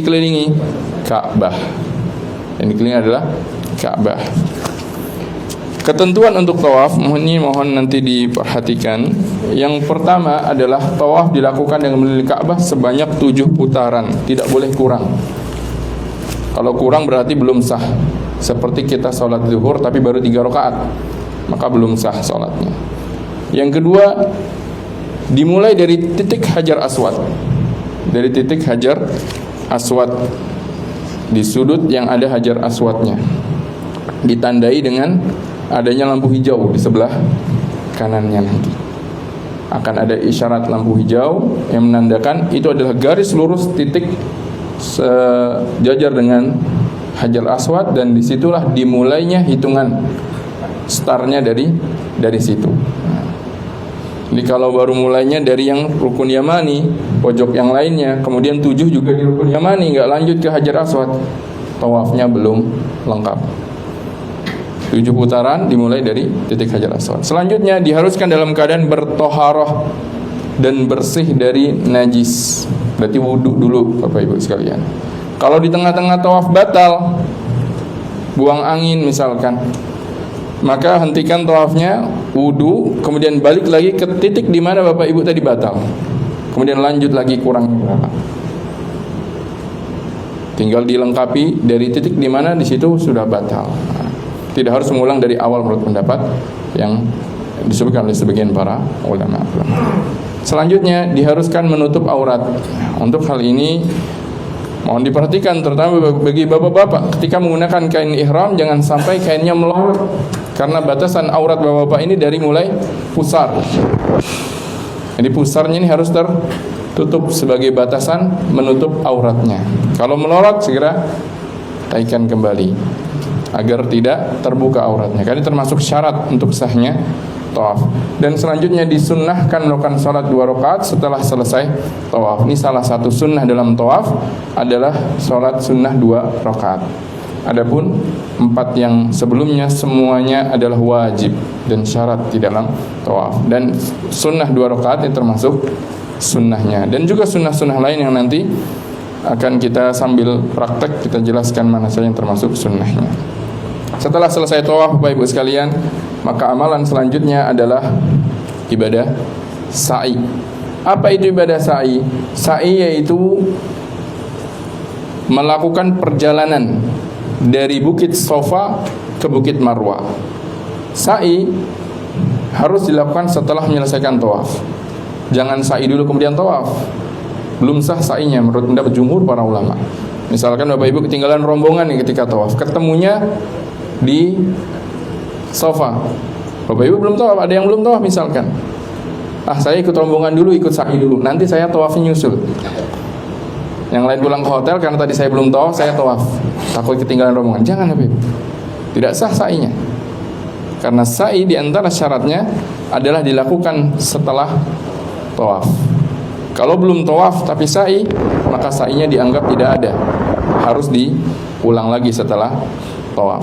Ketentuan untuk tawaf mohon nanti diperhatikan. Yang pertama adalah tawaf dilakukan dengan mengelilingi Ka'bah sebanyak 7 putaran, tidak boleh kurang. Kalau kurang berarti belum sah. Seperti kita sholat zuhur tapi baru 3 rakaat, maka belum sah sholatnya. Yang kedua, dimulai dari titik Hajar Aswad. Dari titik Hajar Aswad, di sudut yang ada Hajar Aswadnya, ditandai dengan adanya lampu hijau di sebelah kanannya. Nanti akan ada isyarat lampu hijau yang menandakan itu adalah garis lurus titik sejajar dengan Hajar Aswad, dan disitulah dimulainya hitungan startnya dari situ. Jadi kalau baru mulainya dari yang rukun Yamani, pojok yang lainnya, kemudian 7 juga di rukun Yamani, nggak lanjut ke Hajar Aswad, tawafnya belum lengkap. 7 putaran dimulai dari titik Hajar Aswad. Selanjutnya diharuskan dalam keadaan bertoharoh dan bersih dari najis. Berarti wudhu dulu Bapak Ibu sekalian. Kalau di tengah-tengah tawaf batal, buang angin misalkan, maka hentikan tawafnya, wudhu, kemudian balik lagi ke titik di mana Bapak Ibu tadi batal. Kemudian lanjut lagi kurang berapa. Tinggal dilengkapi dari titik di mana di situ sudah batal. Tidak harus mengulang dari awal menurut pendapat yang disebutkan oleh sebagian para ulama. Selanjutnya diharuskan menutup aurat. Untuk hal ini mohon diperhatikan, terutama bagi bapak-bapak, ketika menggunakan kain ihram jangan sampai kainnya melorot, karena batasan aurat bapak-bapak ini dari mulai pusar. Jadi pusarnya ini harus tertutup sebagai batasan menutup auratnya. Kalau melorot segera taikkan kembali agar tidak terbuka auratnya. Karena ini termasuk syarat untuk sahnya tawaf. Dan selanjutnya disunnahkan melakukan salat 2 rakaat setelah selesai tawaf. Ini salah satu sunnah dalam tawaf adalah salat sunnah 2 rakaat. Adapun 4 yang sebelumnya semuanya adalah wajib dan syarat di dalam tawaf. Dan sunnah 2 rakaat ini termasuk sunnahnya. Dan juga sunnah-sunnah lain yang nanti akan kita sambil praktek kita jelaskan mana saja yang termasuk sunnahnya. Setelah selesai tawaf Bapak Ibu sekalian, maka amalan selanjutnya adalah ibadah sa'i. Apa itu ibadah sa'i? Sa'i yaitu melakukan perjalanan dari Bukit Safa ke Bukit Marwa. Sa'i harus dilakukan setelah menyelesaikan tawaf. Jangan sa'i dulu kemudian tawaf. Belum sah sa'inya menurut pendapat jumhur para ulama. Misalkan Bapak Ibu ketinggalan rombongan nih ketika tawaf, ketemunya di Safa. Bapak Ibu belum tawaf, ada yang belum tawaf misalkan. Saya ikut rombongan dulu, ikut sa'i dulu, nanti saya tawafnya nyusul. Yang lain pulang ke hotel karena tadi saya belum tawaf, saya tawaf. Takut ketinggalan rombongan. Jangan Bapak Ibu. Tidak sah sa'inya. Karena sa'i di antara syaratnya adalah dilakukan setelah tawaf. Kalau belum tawaf tapi sa'i, maka sa'inya dianggap tidak ada. Harus diulang lagi setelah tawaf.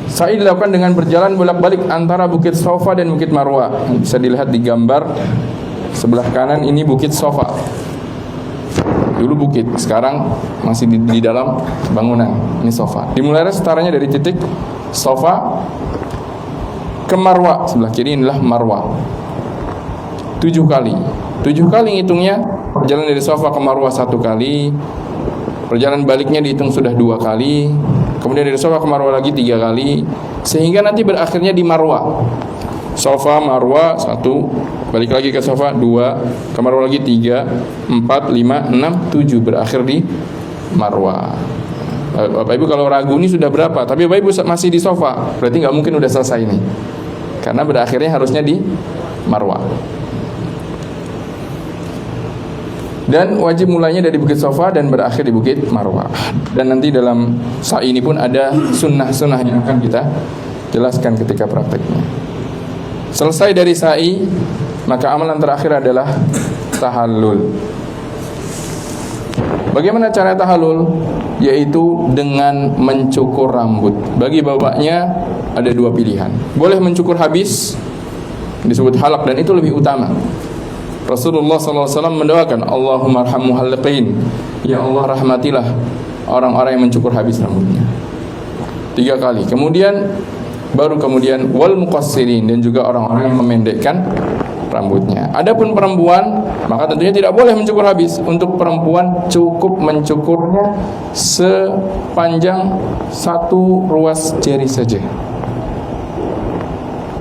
Sa'i dilakukan dengan berjalan bolak-balik antara Bukit Safa dan Bukit Marwa. Bisa dilihat di gambar sebelah kanan, ini Bukit Safa. Dulu bukit, sekarang masih di dalam bangunan. Ini Safa. Dimulai setaranya dari titik Safa ke Marwa. Sebelah kiri inilah Marwa. 7 kali. 7 kali ngitungnya. Perjalanan dari Safa ke Marwa 1 kali. Perjalanan baliknya dihitung sudah 2 kali. Kemudian dari Safa ke Marwa lagi 3 kali, sehingga nanti berakhirnya di Marwa. Safa, Marwa 1, balik lagi ke Safa 2, ke Marwa lagi 3, 4, 5, 6, 7, berakhir di Marwa. Bapak Ibu kalau ragu ini sudah berapa, tapi Bapak Ibu masih di Safa, berarti nggak mungkin udah selesai ini, karena berakhirnya harusnya di Marwa. Dan wajib mulainya dari Bukit Safa dan berakhir di Bukit Marwa. Dan nanti dalam sa'i ini pun ada sunnah-sunnah yang akan kita jelaskan ketika prakteknya. Selesai dari sa'i, maka amalan terakhir adalah tahallul. Bagaimana cara tahallul? Yaitu dengan mencukur rambut. Bagi bapaknya ada 2 pilihan. Boleh mencukur habis, disebut halaq, dan itu lebih utama. Rasulullah SAW mendoakan, Allahumma arham muhalliqin, ya Allah rahmatilah orang-orang yang mencukur habis rambutnya. 3 kali. Kemudian baru kemudian wal muqassirin, dan juga orang-orang yang memendekkan rambutnya. Adapun perempuan, maka tentunya tidak boleh mencukur habis. Untuk perempuan cukup mencukurnya sepanjang 1 ruas jari saja.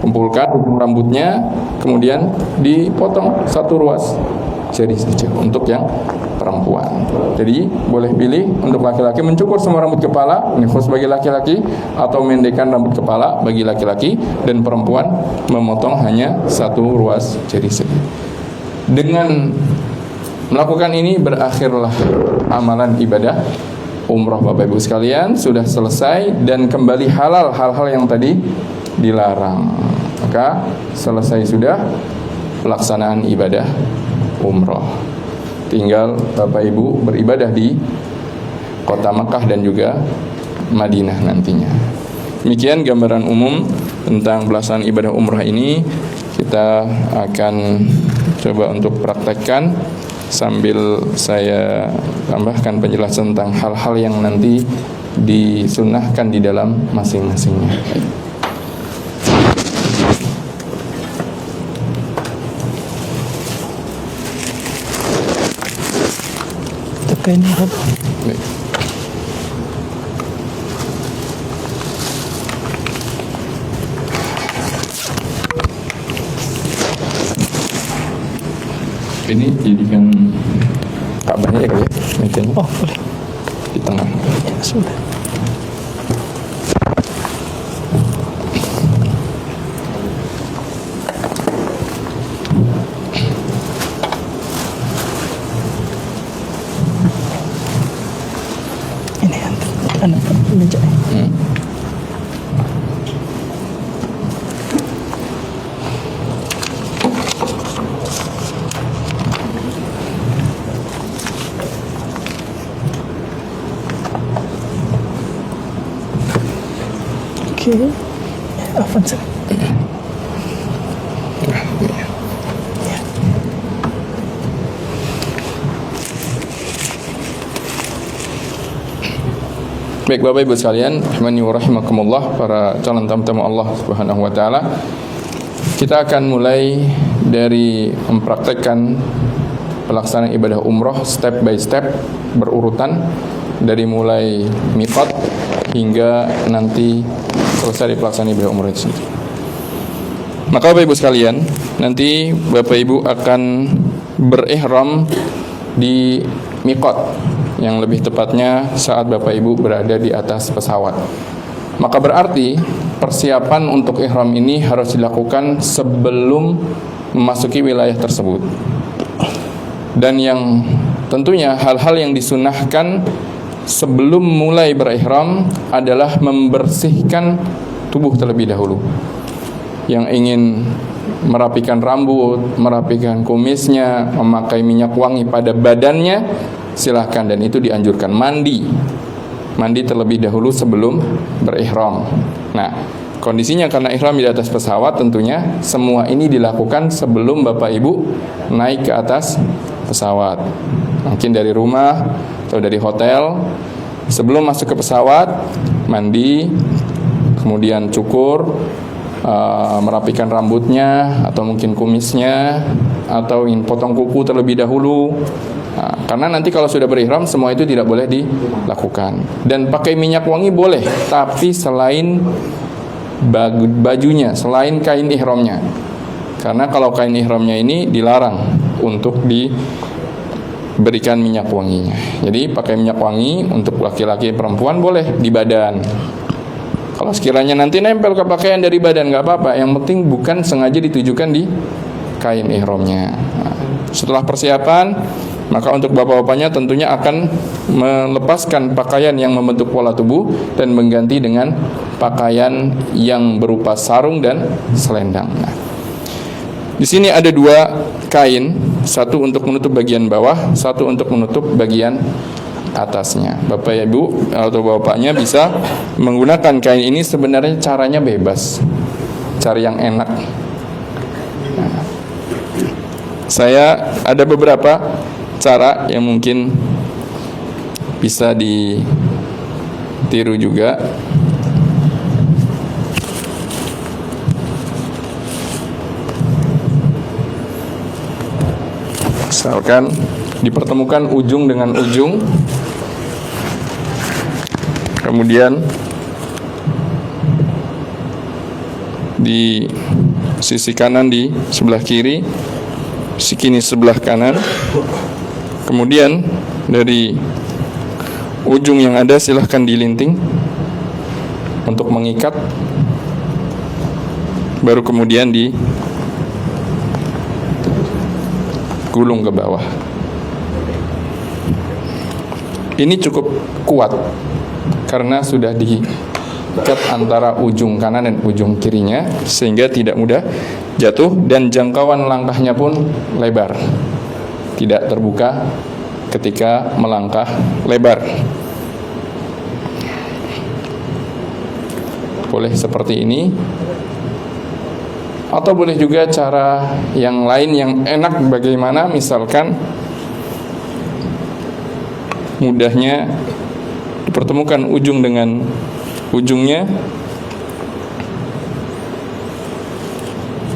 Kumpulkan rambutnya, kemudian dipotong 1 ruas jari saja untuk yang perempuan. Jadi boleh pilih untuk laki-laki mencukur semua rambut kepala, ini khusus bagi laki-laki, atau mendekkan rambut kepala bagi laki-laki, dan perempuan memotong hanya 1 ruas jari saja. Dengan melakukan ini berakhirlah amalan ibadah umroh Bapak Ibu sekalian, sudah selesai dan kembali halal hal-hal yang tadi dilarang. Maka selesai sudah pelaksanaan ibadah umroh. Tinggal Bapak Ibu beribadah di kota Makkah dan juga Madinah nantinya. Demikian gambaran umum tentang pelaksanaan ibadah umrah ini. Kita akan coba untuk praktekkan sambil saya tambahkan penjelasan tentang hal-hal yang nanti disunnahkan di dalam masing-masingnya. Tekan ya. Baik. Ini jadikan Ka'bahnya ya kali ya, mejanya. Oh, boleh. Di tengah. Ya, sudah. Ini anak meja. Oke. Afwan sir. Baik Bapak Ibu sekalian, rahimani wa rahimakumullah, para calon tamu-tamu Allah Subhanahu wa taala. Kita akan mulai dari mempraktekkan pelaksanaan ibadah umroh step by step, berurutan dari mulai miqat hingga nanti selesai pelaksanaan ibadah umroh itu sendiri. Maka Bapak Ibu sekalian, nanti Bapak Ibu akan berihram di miqat, yang lebih tepatnya saat Bapak Ibu berada di atas pesawat. Maka berarti persiapan untuk ihram ini harus dilakukan sebelum memasuki wilayah tersebut. Dan yang tentunya hal-hal yang disunahkan sebelum mulai berihram adalah membersihkan tubuh terlebih dahulu. Yang ingin merapikan rambut, merapikan kumisnya, memakai minyak wangi pada badannya, silahkan, dan itu dianjurkan. Mandi terlebih dahulu sebelum berihram. Nah, kondisinya karena ihram di atas pesawat, tentunya semua ini dilakukan sebelum Bapak Ibu naik ke atas pesawat. Mungkin dari rumah atau dari hotel. Sebelum masuk ke pesawat, mandi, kemudian cukur, merapikan rambutnya atau mungkin kumisnya, atau ingin potong kuku terlebih dahulu. Nah, karena nanti kalau sudah berihram semua itu tidak boleh dilakukan. Dan pakai minyak wangi boleh, tapi selain bajunya, selain kain ihramnya. Karena kalau kain ihramnya ini dilarang untuk diberikan minyak wanginya. Jadi pakai minyak wangi untuk laki-laki, perempuan boleh di badan. Kalau sekiranya nanti nempel ke pakaian dari badan nggak apa-apa. Yang penting bukan sengaja ditujukan di kain ihramnya. Nah, setelah persiapan, maka untuk bapak-bapaknya tentunya akan melepaskan pakaian yang membentuk pola tubuh dan mengganti dengan pakaian yang berupa sarung dan selendang. Nah, di sini ada 2 kain, satu untuk menutup bagian bawah, satu untuk menutup bagian atasnya. Bapak Ibu atau bapaknya bisa menggunakan kain ini. Sebenarnya caranya bebas, cari yang enak. Nah, saya ada beberapa cara yang mungkin bisa ditiru juga. Misalkan dipertemukan ujung dengan ujung, kemudian di sisi kanan di sebelah kiri, sisi kiri sebelah kanan. Kemudian dari ujung yang ada silahkan dilinting untuk mengikat, baru kemudian digulung ke bawah. Ini cukup kuat karena sudah diikat antara ujung kanan dan ujung kirinya, sehingga tidak mudah jatuh, dan jangkauan langkahnya pun lebar, tidak terbuka ketika melangkah lebar. Boleh seperti ini, atau boleh juga cara yang lain yang enak. Bagaimana? Misalkan mudahnya dipertemukan ujung dengan ujungnya.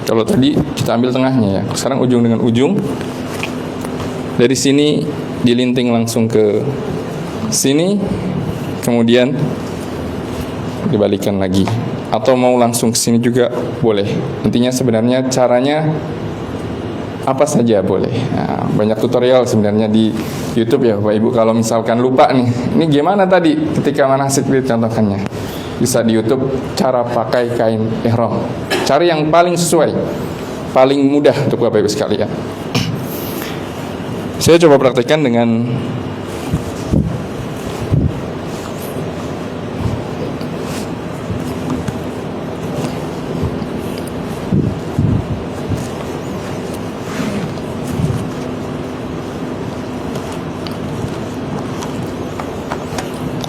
Kalau tadi kita ambil tengahnya ya, sekarang ujung dengan ujung. Dari sini dilinting langsung ke sini, kemudian dibalikan lagi, atau mau langsung ke sini juga boleh. Intinya sebenarnya caranya apa saja boleh. Nah, banyak tutorial sebenarnya di YouTube ya Bapak Ibu. Kalau misalkan lupa nih, ini gimana tadi ketika manasik dicontohkannya, bisa di YouTube cara pakai kain ihram. Cari yang paling sesuai, paling mudah untuk Bapak Ibu sekalian. Saya coba praktekkan dengan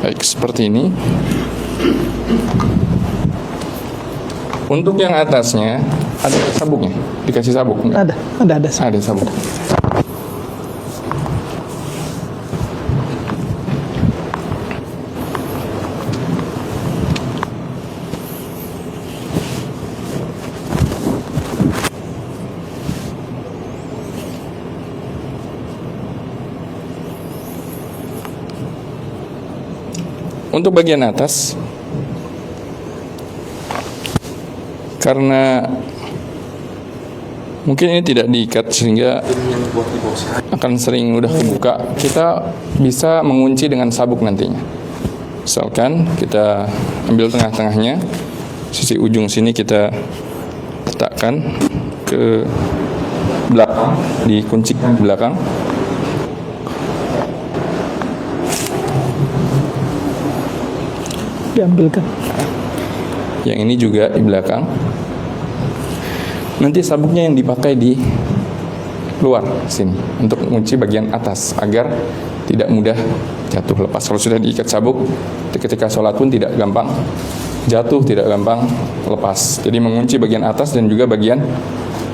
baik seperti ini. Untuk yang atasnya ada sabuknya, dikasih sabuk enggak? Ada sabuk. Untuk bagian atas, karena mungkin ini tidak diikat sehingga akan sering mudah kebuka, kita bisa mengunci dengan sabuk nantinya. Misalkan kita ambil tengah-tengahnya, sisi ujung sini kita letakkan ke belakang, dikunci ke belakang. Diambilkan. Yang ini juga di belakang. Nanti sabuknya yang dipakai di luar sini untuk mengunci bagian atas agar tidak mudah jatuh lepas. Kalau sudah diikat sabuk, ketika sholat pun tidak gampang jatuh, tidak gampang lepas. Jadi mengunci bagian atas dan juga bagian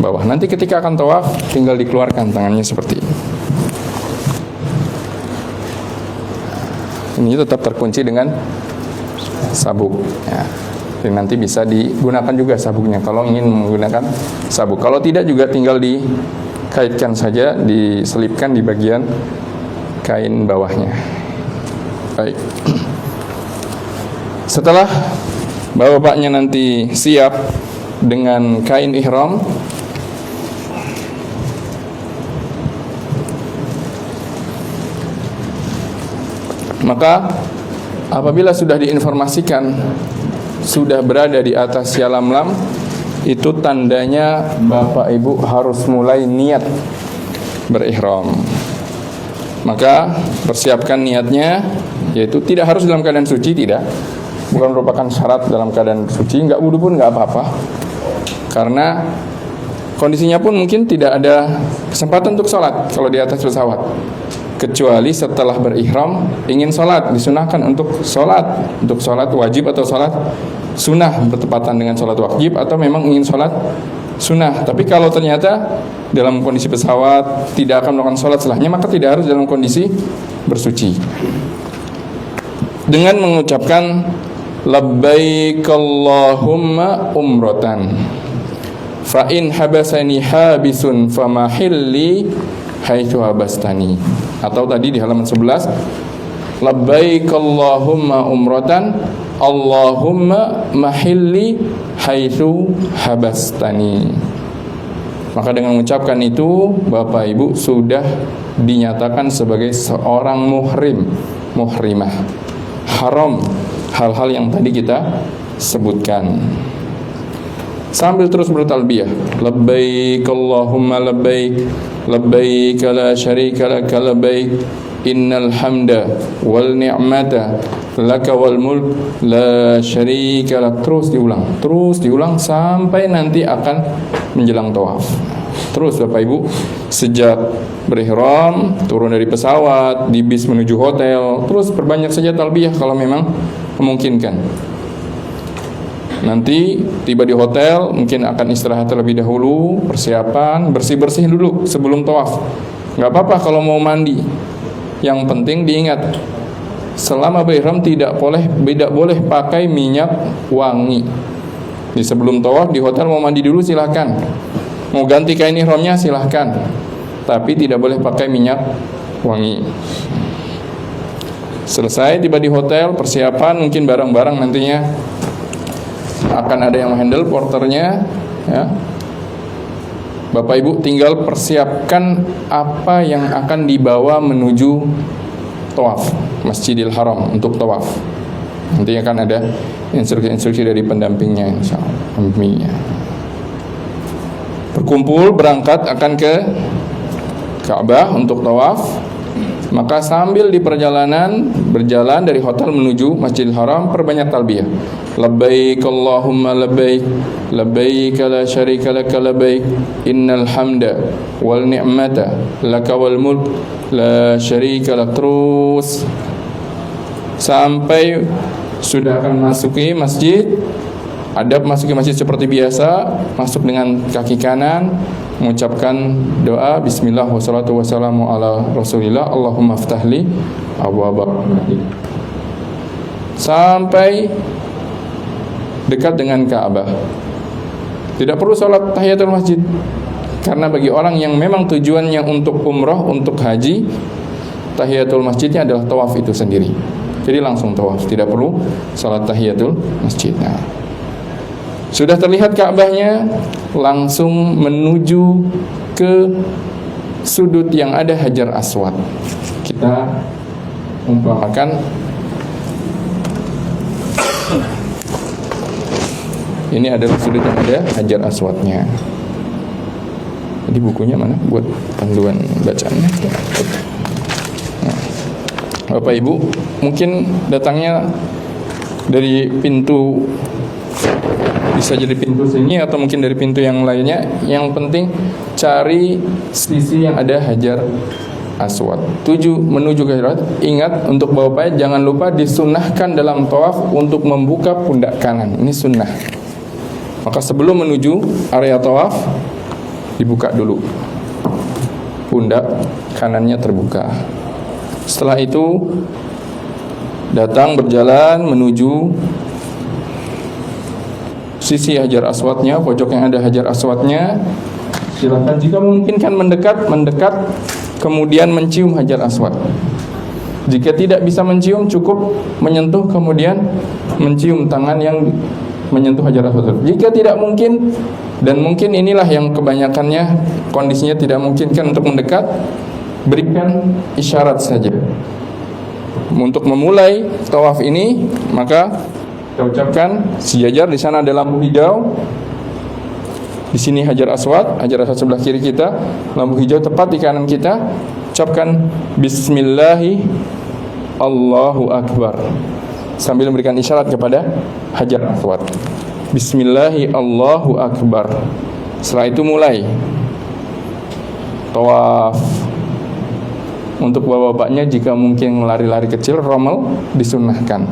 bawah. Nanti ketika akan tawaf, tinggal dikeluarkan tangannya seperti ini. Ini tetap terkunci dengan sabuk ya. Dan nanti bisa digunakan juga sabuknya kalau ingin menggunakan sabuk. Kalau tidak juga tinggal dikaitkan saja, diselipkan di bagian kain bawahnya. Baik. Setelah bapak-bapaknya nanti siap dengan kain ihram, maka apabila sudah diinformasikan sudah berada di atas yalamlam, itu tandanya Bapak Ibu harus mulai niat berihram. Maka persiapkan niatnya, yaitu tidak harus dalam keadaan suci, tidak, bukan merupakan syarat dalam keadaan suci. Enggak wudu pun enggak apa-apa, karena kondisinya pun mungkin tidak ada kesempatan untuk sholat kalau di atas pesawat, kecuali setelah berihram ingin sholat, disunahkan untuk sholat wajib atau sholat sunnah bertepatan dengan sholat wajib, atau memang ingin sholat sunnah. Tapi kalau ternyata dalam kondisi pesawat tidak akan melakukan sholat setelahnya, maka tidak harus dalam kondisi bersuci. Dengan mengucapkan labbaik Allahumma umratan fa in habasani habisun famahilli haitsu habastani. Atau tadi di halaman 11, labbaik Allahumma umratan Allahumma mahilli haitsu habastani. Maka dengan mengucapkan itu, Bapak Ibu sudah dinyatakan sebagai seorang muhrimah. Haram hal-hal yang tadi kita sebutkan. Sambil terus bertalbiyah, labbaik Allahumma labbaik, labbaik la syarika lak labbaik, innal hamda wal ni'mata laka wal mulk la syarika lak. Terus diulang sampai nanti akan menjelang tawaf. Terus Bapak Ibu, sejak berihram, turun dari pesawat, di bis menuju hotel, terus perbanyak saja talbiyah kalau memang memungkinkan. Nanti tiba di hotel, mungkin akan istirahat terlebih dahulu, persiapan, bersih-bersih dulu sebelum tawaf. Gak apa-apa kalau mau mandi. Yang penting diingat, selama berihram tidak boleh pakai minyak wangi. Di sebelum tawaf di hotel mau mandi dulu silahkan, mau ganti kain ihramnya silahkan, tapi tidak boleh pakai minyak wangi. Selesai tiba di hotel, persiapan, mungkin barang-barang nantinya akan ada yang handle porternya, ya. Bapak Ibu tinggal persiapkan apa yang akan dibawa menuju tawaf Masjidil Haram untuk tawaf. Nanti akan ada instruksi-instruksi dari pendampingnya, insyaallah. Berkumpul berangkat akan ke Ka'bah untuk tawaf. Maka sambil di perjalanan berjalan dari hotel menuju Masjidil Haram, perbanyak talbiyah. Labbaik Allahumma labbaik, labbaik la syarika lak labbaik, innal hamda wal ni'mata laka wal mulk la syarika lak. Terus sampai sudah akan masuki masjid. Adab masuki masjid seperti biasa, masuk dengan kaki kanan, mengucapkan doa bismillah wassalatu wassalamu ala rasulillah, Allahumma ftahli abwaaba rahmatik, sampai dekat dengan Ka'bah. Tidak perlu sholat tahiyatul masjid, karena bagi orang yang memang tujuannya untuk umrah, untuk haji, tahiyatul masjidnya adalah tawaf itu sendiri. Jadi langsung tawaf, tidak perlu sholat tahiyatul masjid. Sudah terlihat Ka'bahnya, langsung menuju ke sudut yang ada Hajar Aswad. Kita umpamakan ini adalah sudut yang ada Hajar Aswadnya. Jadi bukunya mana buat panduan bacaannya? Nah, Bapak Ibu mungkin datangnya dari pintu, bisa jadi pintu sini atau mungkin dari pintu yang lainnya. Yang penting cari sisi yang ada Hajar Aswad. Tuju menuju ke Hajar. Ingat untuk Bapak jangan lupa disunahkan dalam tawaf untuk membuka pundak kanan. Ini sunnah. Maka sebelum menuju area tawaf dibuka dulu, pundak kanannya terbuka. Setelah itu datang berjalan menuju sisi Hajar Aswadnya, pojok yang ada Hajar Aswadnya. Silakan jika memungkinkan mendekat, kemudian mencium Hajar Aswad. Jika tidak bisa mencium, cukup menyentuh kemudian mencium tangan yang menyentuh Hajar Aswad. Jika tidak mungkin, dan mungkin inilah yang kebanyakannya kondisinya tidak memungkinkan untuk mendekat, berikan isyarat saja. Untuk memulai tawaf ini, maka kita ucapkan sejajar, di sana ada lampu hijau. Di sini Hajar Aswad sebelah kiri kita, lampu hijau tepat di kanan kita. Ucapkan bismillahi Allahu Akbar sambil memberikan isyarat kepada Hajar Aswad. Bismillahi Allahu Akbar. Setelah itu mulai tawaf. Untuk bapak-bapaknya jika mungkin lari-lari kecil, rommel disunnahkan.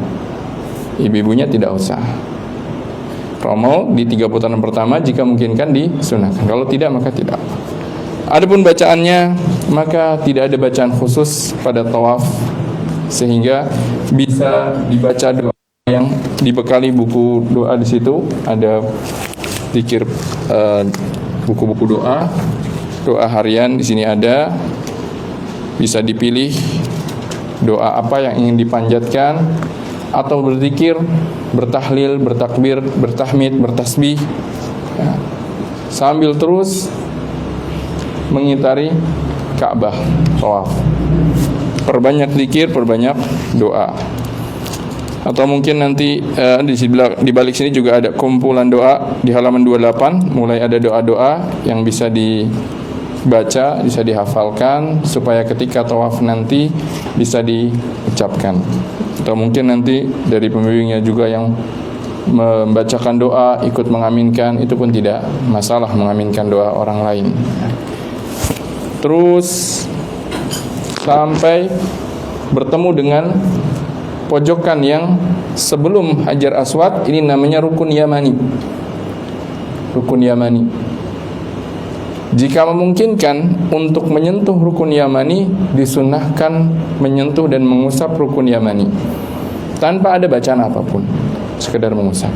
Ibu-ibunya tidak usah. Rommel di 3 putaran pertama jika mungkinkan disunahkan. Kalau tidak maka tidak. Adapun bacaannya, maka tidak ada bacaan khusus pada tawaf, sehingga bisa dibaca doa yang dibekali buku doa. Di situ ada zikir, buku-buku doa harian di sini ada. Bisa dipilih doa apa yang ingin dipanjatkan, atau berzikir, bertahlil, bertakbir, bertahmid, bertasbih, ya, sambil terus mengitari Ka'bah, tawaf. Perbanyak zikir, perbanyak doa. Atau mungkin nanti di balik sini juga ada kumpulan doa di halaman 28, mulai ada doa-doa yang bisa dibaca, bisa dihafalkan supaya ketika tawaf nanti bisa diucapkan. Atau mungkin nanti dari pembimbingnya juga yang membacakan doa ikut mengaminkan, itu pun tidak masalah mengaminkan doa orang lain. Terus sampai bertemu dengan pojokan yang sebelum Hajar Aswad, ini namanya Rukun Yamani. Rukun Yamani. Jika memungkinkan untuk menyentuh Rukun Yamani, disunnahkan menyentuh dan mengusap Rukun Yamani tanpa ada bacaan apapun, sekedar mengusap.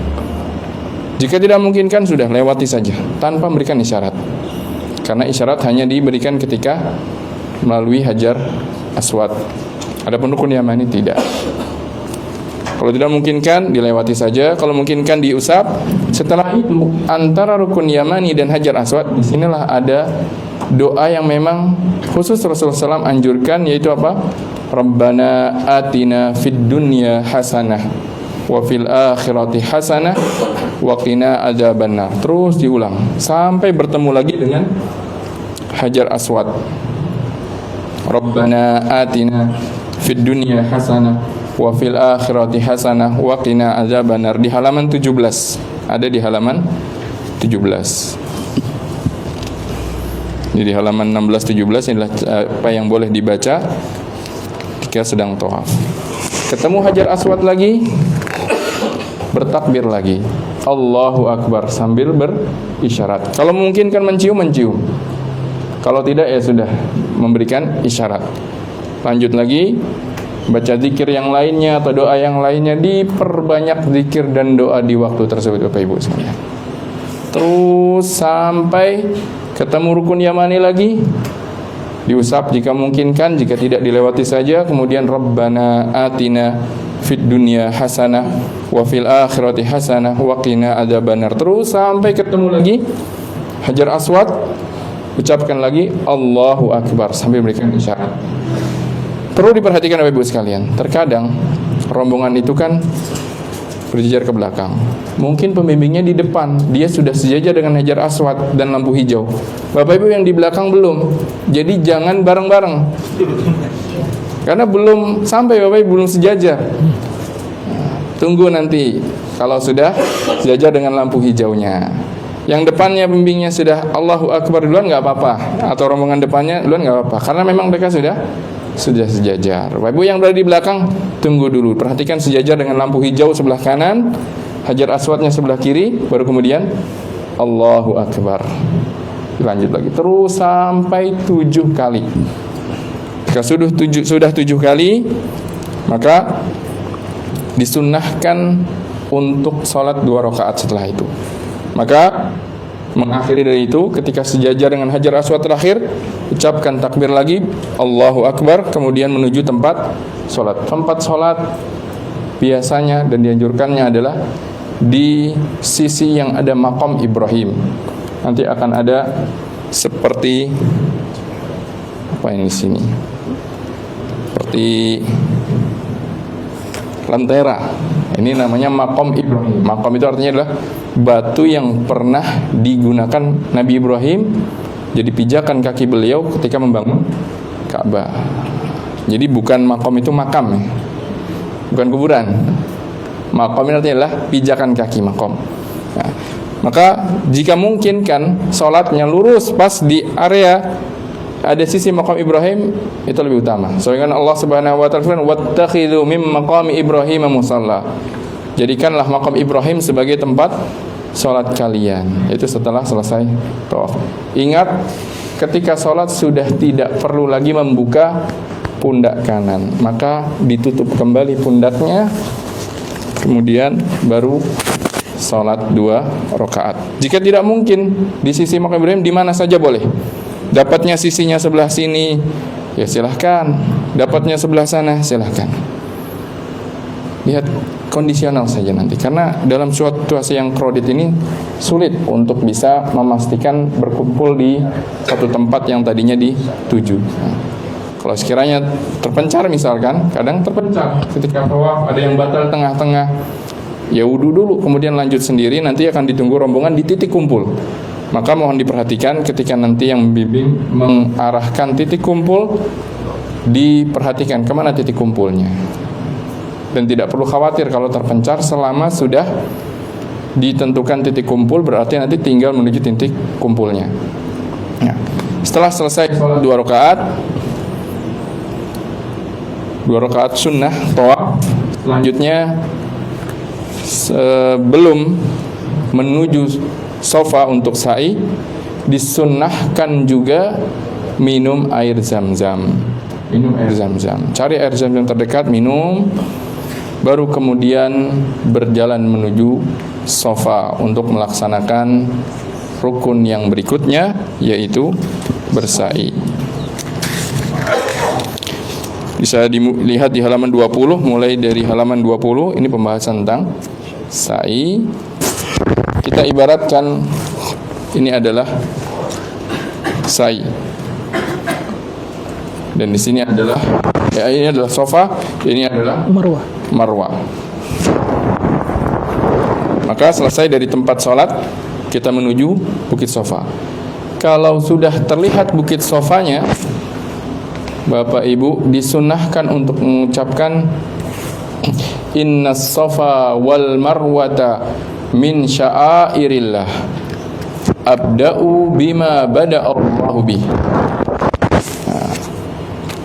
Jika tidak memungkinkan, sudah lewati saja tanpa memberikan isyarat, karena isyarat hanya diberikan ketika melalui Hajar Aswad. Adapun Rukun Yamani tidak. Kalau tidak memungkinkan, dilewati saja. Kalau memungkinkan, diusap. Setelah itu, antara Rukun Yamani dan Hajar Aswad, disinilah ada doa yang memang khusus Rasulullah SAW anjurkan, yaitu apa? Rabbana atina fid dunya hasanah wa fil akhirati hasanah wa qina adzabannar. Terus diulang sampai bertemu lagi dengan Hajar Aswad. Rabbana atina fid dunya hasanah wa fil akhirati hasanah wa qina adzabannar, di halaman 17. Ada di halaman 17. Jadi di halaman 16-17 inilah apa yang boleh dibaca jika sedang tawaf. Ketemu Hajar Aswad lagi, bertakbir lagi, Allahu Akbar, sambil berisyarat. Kalau mungkin kan mencium. Kalau tidak ya sudah memberikan isyarat. Lanjut lagi, baca zikir yang lainnya atau doa yang lainnya, diperbanyak zikir dan doa di waktu tersebut, Bapak Ibu sekalian. Terus sampai ketemu Rukun Yamani lagi, diusap jika memungkinkan, jika tidak dilewati saja. Kemudian Rabbana atina fid dunya hasanah wa fil akhirati hasanah wa qina adzabannar. Terus sampai ketemu lagi Hajar Aswad, ucapkan lagi Allahu Akbar sambil memberikan isyarat. Perlu diperhatikan Bapak Ibu sekalian, terkadang rombongan itu kan berjejer ke belakang. Mungkin pembimbingnya di depan, dia sudah sejajar dengan Hajar Aswad dan lampu hijau. Bapak Ibu yang di belakang belum. Jadi jangan bareng-bareng, karena belum sampai, Bapak Ibu belum sejajar. Tunggu nanti kalau sudah sejajar dengan lampu hijaunya. Yang depannya pembimbingnya sudah Allahu Akbar duluan nggak apa-apa, atau rombongan depannya duluan nggak apa-apa, karena memang mereka sudah sejajar. Bapak Ibu yang berada di belakang, tunggu dulu, perhatikan sejajar dengan lampu hijau sebelah kanan, Hajar Aswadnya sebelah kiri, baru kemudian Allahu Akbar. Lanjut lagi terus sampai 7 kali. Jika sudah 7 kali, maka disunnahkan untuk sholat 2 rakaat setelah itu. Maka mengakhiri dari itu, ketika sejajar dengan Hajar Aswad terakhir, ucapkan takbir lagi Allahu Akbar, kemudian menuju tempat sholat. Tempat sholat biasanya dan dianjurkannya adalah di sisi yang ada maqam Ibrahim. Nanti akan ada seperti apa ini di sini? Seperti lentera. Ini namanya maqam Ibrahim. Maqam itu artinya adalah batu yang pernah digunakan Nabi Ibrahim jadi pijakan kaki beliau ketika membangun Ka'bah. Jadi bukan maqam itu makam ya. Bukan kuburan. Maqam ini artinya adalah pijakan kaki, maqam. Nah, maka jika mungkin kan sholatnya lurus pas di area ada sisi maqam Ibrahim, itu lebih utama. Soalnya Allah Subhanahu wa taala firman, "Wattakhidhu mim maqami Ibrahim musalla." Jadikanlah maqam Ibrahim sebagai tempat sholat kalian. Itu setelah selesai tawaf. Ingat, ketika sholat sudah tidak perlu lagi membuka pundak kanan, maka ditutup kembali pundaknya, kemudian baru sholat 2 rakaat. Jika tidak mungkin di sisi maqam Ibrahim, di mana saja boleh. Dapatnya sisinya sebelah sini, ya silahkan. Dapatnya sebelah sana, silahkan. Lihat kondisional saja nanti, karena dalam suatu situasi yang crowded ini sulit untuk bisa memastikan berkumpul di satu tempat yang tadinya dituju. Kalau sekiranya terpencar misalkan, kadang terpencar ketika tawaf, ada yang batal tengah-tengah, ya wudu dulu, kemudian lanjut sendiri, nanti akan ditunggu rombongan di titik kumpul. Maka mohon diperhatikan ketika nanti yang membimbing mengarahkan titik kumpul, diperhatikan kemana titik kumpulnya. Dan tidak perlu khawatir kalau terpencar selama sudah ditentukan titik kumpul, berarti nanti tinggal menuju titik kumpulnya. Ya. Setelah selesai sholat 2 rakaat sunnah tawaf, selanjutnya sebelum menuju sofa untuk sa'i, disunnahkan juga minum air zam-zam. Minum air zam-zam. Cari air zam-zam terdekat, minum, baru kemudian berjalan menuju sofa untuk melaksanakan rukun yang berikutnya, yaitu bersa'i. Bisa dilihat di halaman 20, mulai dari halaman 20 ini pembahasan tentang sa'i. Kita ibaratkan ini adalah sa'i. Dan di sini adalah ini adalah sofa, ini adalah marwah. Maka selesai dari tempat sholat, kita menuju bukit sofa. Kalau sudah terlihat bukit sofanya, Bapak Ibu disunnahkan untuk mengucapkan Innas safa wal marwata min sya'airillah abda'u bima bada'allahu bih.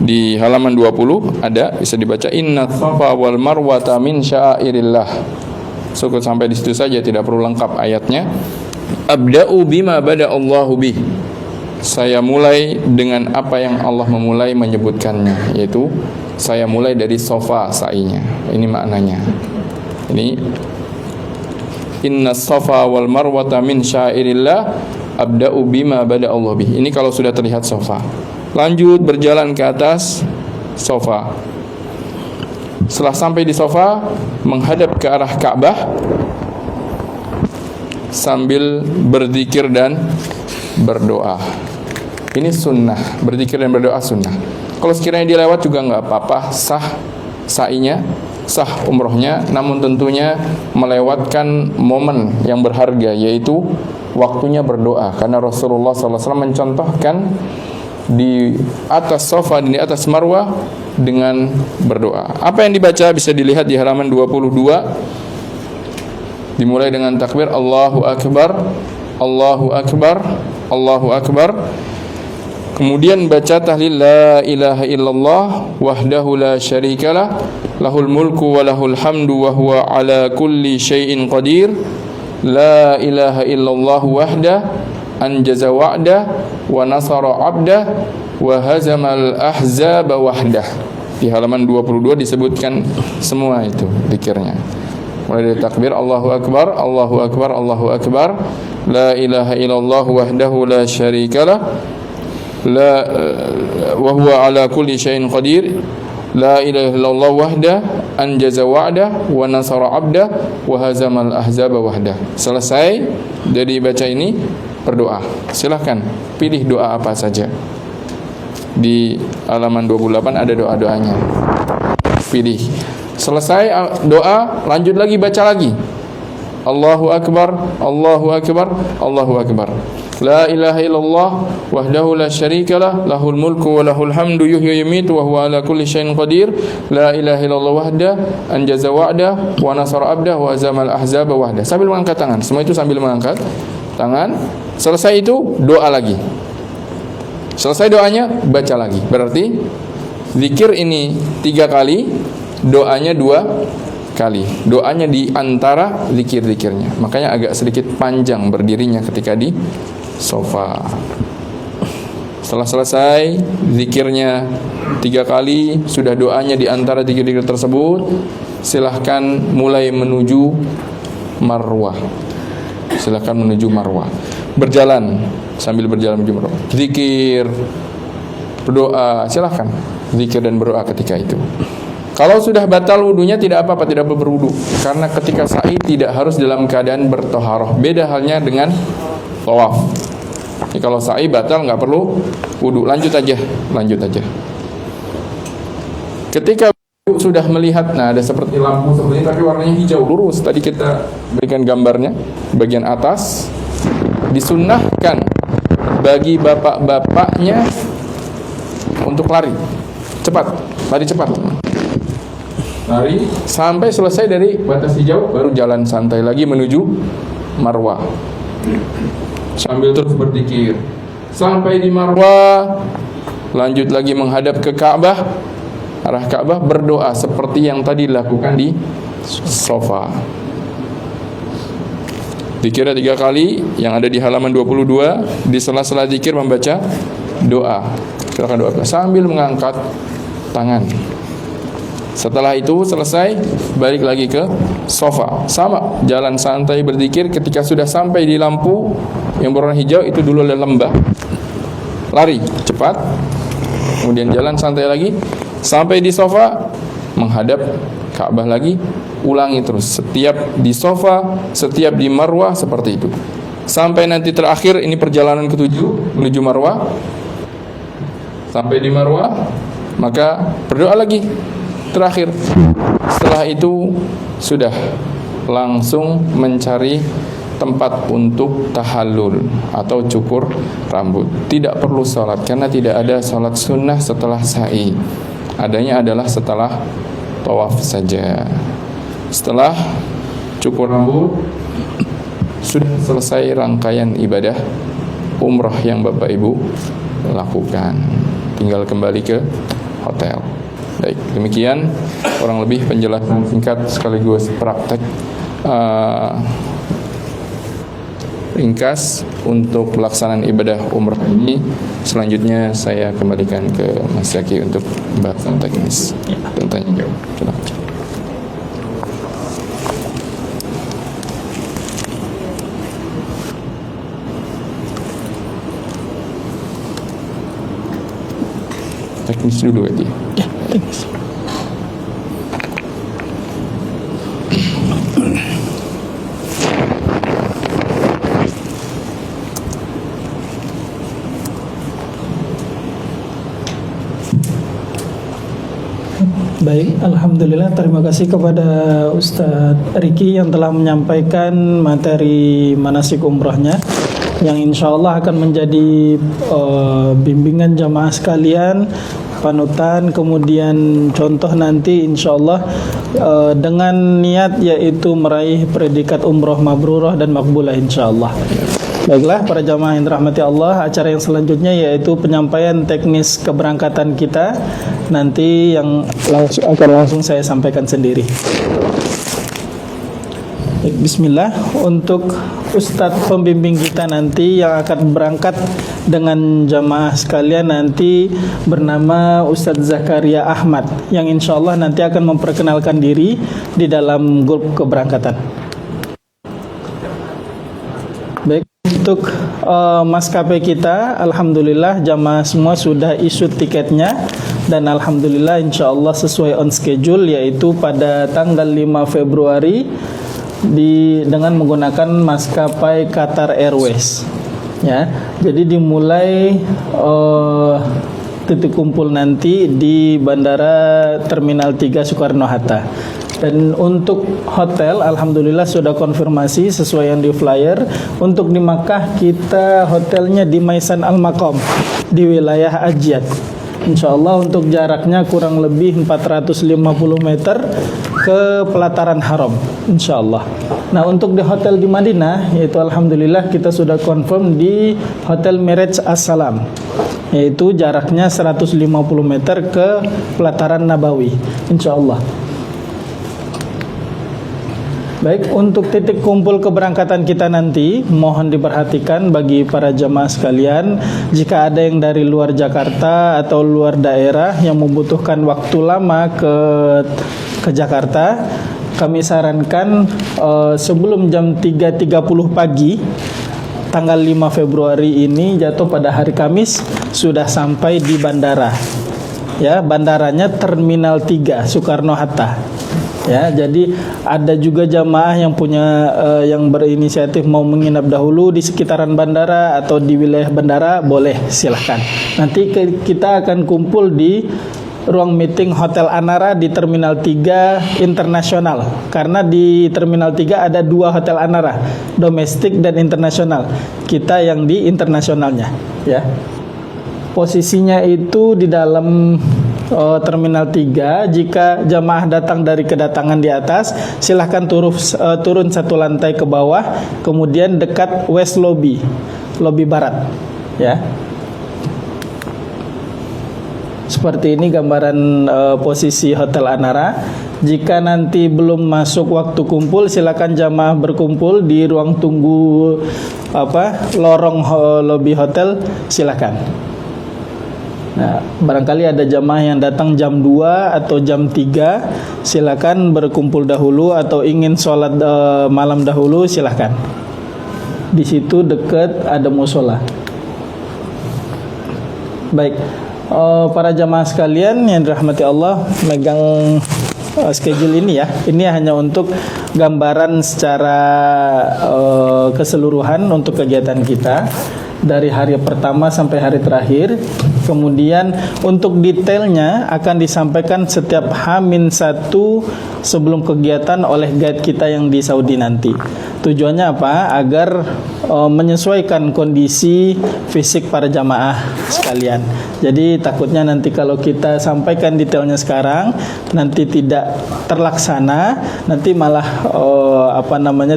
Di halaman 20 ada, bisa dibaca Innas safa wal marwata min sya'airillah. Cukup sampai di situ saja, tidak perlu lengkap ayatnya. Abda'u bima bada'allahu bih. Saya mulai dengan apa yang Allah memulai menyebutkannya, yaitu saya mulai dari sofa sa'inya. Ini maknanya. Ini Innas safa wal marwata min syairillah abda'u bima bada'allahu bih. Ini kalau sudah terlihat sofa. Lanjut berjalan ke atas sofa. Setelah sampai di sofa, menghadap ke arah Ka'bah sambil berzikir dan berdoa. Ini sunnah, berzikir dan berdoa sunnah. Kalau sekiranya dilewat juga nggak apa-apa, sah sa'inya, sah umrohnya, namun tentunya melewatkan momen yang berharga, yaitu waktunya berdoa. Karena Rasulullah SAW mencontohkan di atas sofa dan di atas marwah dengan berdoa. Apa yang dibaca bisa dilihat di halaman 22. Dimulai dengan takbir Allahu Akbar, Allahu Akbar, Allahu Akbar. Kemudian baca tahlil la ilaha illallah wahdahu la syarikalah lahul mulku wa lahul hamdu wa huwa ala kulli syai'in qadir. La ilaha illallah wahdah anjaza wa'dah wa nasara 'abdah wa hazamal ahzaba wahdah. Di halaman 22 disebutkan semua itu zikirnya. Mulai dari takbir Allahu Akbar, Allahu Akbar, Allahu Akbar. La ilaha illallah wahdahu la syarikalah la wa huwa ala kulli syai'in qadir. La ilaha illallah wahdah anjaza wa'dah wa nasara 'abdah wa hazamal ahzaba wahdah. Selesai dari baca ini berdoa. Silahkan pilih doa apa saja. Di halaman 28 ada doa-doanya. Pilih. Selesai doa, lanjut lagi, baca lagi. Allahu Akbar, Allahu Akbar, Allahu Akbar. La ilaha illallah wahdahu la syarikalah lahul mulku wa lahul hamdu yuhyi wa yumiitu wa huwa ala kulli syai'in qadir. La ilaha illallah wahdah anjaza wa'dah wa nasara 'abdah wa hazamal ahzaba wahdah. Sambil mengangkat tangan. Semua itu sambil mengangkat tangan. Selesai itu doa lagi. Selesai doanya baca lagi. Berarti zikir ini 3 kali, doanya 2 kali. Doanya di antara zikir-zikirnya. Makanya agak sedikit panjang berdirinya ketika di sofa. Setelah selesai zikirnya 3 kali, sudah doanya di antara zikir-zikir tersebut, silahkan mulai menuju marwah. Silahkan menuju marwah. Berjalan, sambil berjalan menuju marwah. Zikir berdoa, silahkan zikir dan berdoa ketika itu. Kalau sudah batal wudunya tidak apa-apa, tidak berwudu, karena ketika sa'i tidak harus dalam keadaan bertoharoh. Beda halnya dengan tawaf. Jadi kalau sa'i batal nggak perlu wudu, lanjut aja. Ketika sudah melihat, nah ada seperti lampu seperti ini tapi warnanya hijau lurus. Tadi kita berikan gambarnya bagian atas. Disunnahkan bagi bapak-bapaknya untuk lari cepat sampai selesai dari batas hijau, baru jalan santai lagi menuju Marwah sambil terus berzikir sampai di Marwah. Lanjut lagi menghadap ke Ka'bah, arah Ka'bah, berdoa seperti yang tadi dilakukan di Safa. Zikirnya 3 kali yang ada di halaman 22. Di sela-sela zikir membaca doa. Silakan doa sambil mengangkat tangan. Setelah itu selesai, balik lagi ke Safa. Sama, jalan santai berzikir. Ketika sudah sampai di lampu yang berwarna hijau, itu dulu ada lembah. Lari cepat. Kemudian jalan santai lagi sampai di Safa, menghadap Ka'bah lagi. Ulangi terus, setiap di Safa, setiap di Marwah, seperti itu sampai nanti terakhir. Ini perjalanan ke-7 menuju Marwah. Sampai di Marwah, maka berdoa lagi terakhir. Setelah itu sudah langsung mencari tempat untuk tahallul atau cukur rambut. Tidak perlu sholat, karena tidak ada sholat sunnah setelah sa'i. Adanya adalah setelah tawaf saja. Setelah cukur rambut, sudah selesai rangkaian ibadah umrah yang Bapak Ibu lakukan. Tinggal kembali ke hotel. Baik, demikian kurang lebih penjelasan singkat sekaligus praktek ringkas untuk pelaksanaan ibadah umrah ini. Selanjutnya saya kembalikan ke Mas Zaki untuk pembahasan teknis dan tanya jawab. Silakan. Teknis dulu aja. Ya, teknis. Baik, alhamdulillah, terima kasih kepada Ustadz Riki yang telah menyampaikan materi manasik umrohnya, yang insya Allah akan menjadi bimbingan jamaah sekalian, panutan, kemudian contoh nanti insya Allah dengan niat yaitu meraih predikat umroh mabrurah dan makbulah insya Allah. Baiklah para jamaah yang dirahmati Allah, acara yang selanjutnya yaitu penyampaian teknis keberangkatan kita, nanti yang akan langsung saya sampaikan sendiri. Bismillah. Untuk Ustadz pembimbing kita nanti yang akan berangkat dengan jamaah sekalian nanti bernama Ustadz Zakaria Ahmad, yang insya Allah nanti akan memperkenalkan diri di dalam grup keberangkatan. Baik, untuk maskapai kita, alhamdulillah jamaah semua sudah issue tiketnya, dan alhamdulillah insya Allah sesuai on schedule, yaitu pada tanggal 5 Februari dengan menggunakan maskapai Qatar Airways. Ya, jadi dimulai titik kumpul nanti di Bandara Terminal 3 Soekarno-Hatta. Dan untuk hotel, alhamdulillah sudah konfirmasi sesuai yang di flyer. Untuk di Makkah kita hotelnya di Maisan Al-Maqam di wilayah Ajiat. Insya Allah untuk jaraknya kurang lebih 450 meter ke pelataran haram, insya Allah. Nah, untuk di hotel di Madinah, yaitu alhamdulillah kita sudah confirm di Hotel Miraj As-Salam, yaitu jaraknya 150 meter ke pelataran Nabawi, insya Allah. Baik, untuk titik kumpul keberangkatan kita nanti, mohon diperhatikan bagi para jamaah sekalian, jika ada yang dari luar Jakarta atau luar daerah yang membutuhkan waktu lama ke Jakarta, kami sarankan sebelum jam 3.30 pagi tanggal 5 Februari ini jatuh pada hari Kamis, sudah sampai di bandara. Ya, bandaranya Terminal 3 Soekarno-Hatta. Ya, jadi ada juga jamaah yang punya yang berinisiatif mau menginap dahulu di sekitaran bandara atau di wilayah bandara, boleh, silahkan. Nanti kita akan kumpul di ruang meeting Hotel Anara di Terminal 3 Internasional. Karena di Terminal 3 ada 2 Hotel Anara, domestik dan internasional. Kita yang di internasionalnya, ya. Posisinya itu di dalam Terminal 3. Jika jamaah datang dari kedatangan di atas, silahkan turun 1 lantai ke bawah, kemudian dekat West Lobby, lobby barat, ya. Seperti ini gambaran posisi Hotel Anara. Jika nanti belum masuk waktu kumpul, silakan jamaah berkumpul di ruang tunggu lorong lobby hotel, silakan. Nah, barangkali ada jamaah yang datang jam 2 atau jam 3, silakan berkumpul dahulu, atau ingin sholat malam dahulu, silakan. Di situ dekat ada musola. Baik, para jamaah sekalian yang dirahmati Allah, megang schedule ini ya. Ini hanya untuk gambaran secara keseluruhan untuk kegiatan kita dari hari pertama sampai hari terakhir. Kemudian untuk detailnya akan disampaikan setiap H-1 sebelum kegiatan oleh guide kita yang di Saudi nanti. Tujuannya apa? Agar menyesuaikan kondisi fisik para jamaah sekalian. Jadi takutnya nanti kalau kita sampaikan detailnya sekarang, nanti tidak terlaksana, nanti malah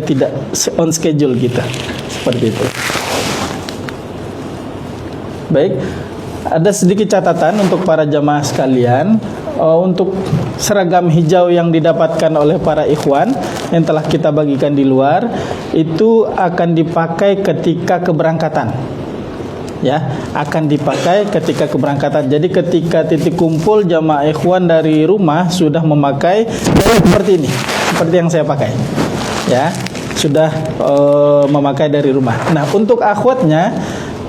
tidak on schedule kita. Seperti itu. Baik, ada sedikit catatan untuk para jamaah sekalian. Untuk seragam hijau yang didapatkan oleh para ikhwan yang telah kita bagikan di luar, itu akan dipakai ketika keberangkatan. Ya, akan dipakai ketika keberangkatan. Jadi ketika titik kumpul jamaah ikhwan dari rumah sudah memakai seperti ini, seperti yang saya pakai. Ya, sudah memakai dari rumah. Nah, untuk akhwatnya,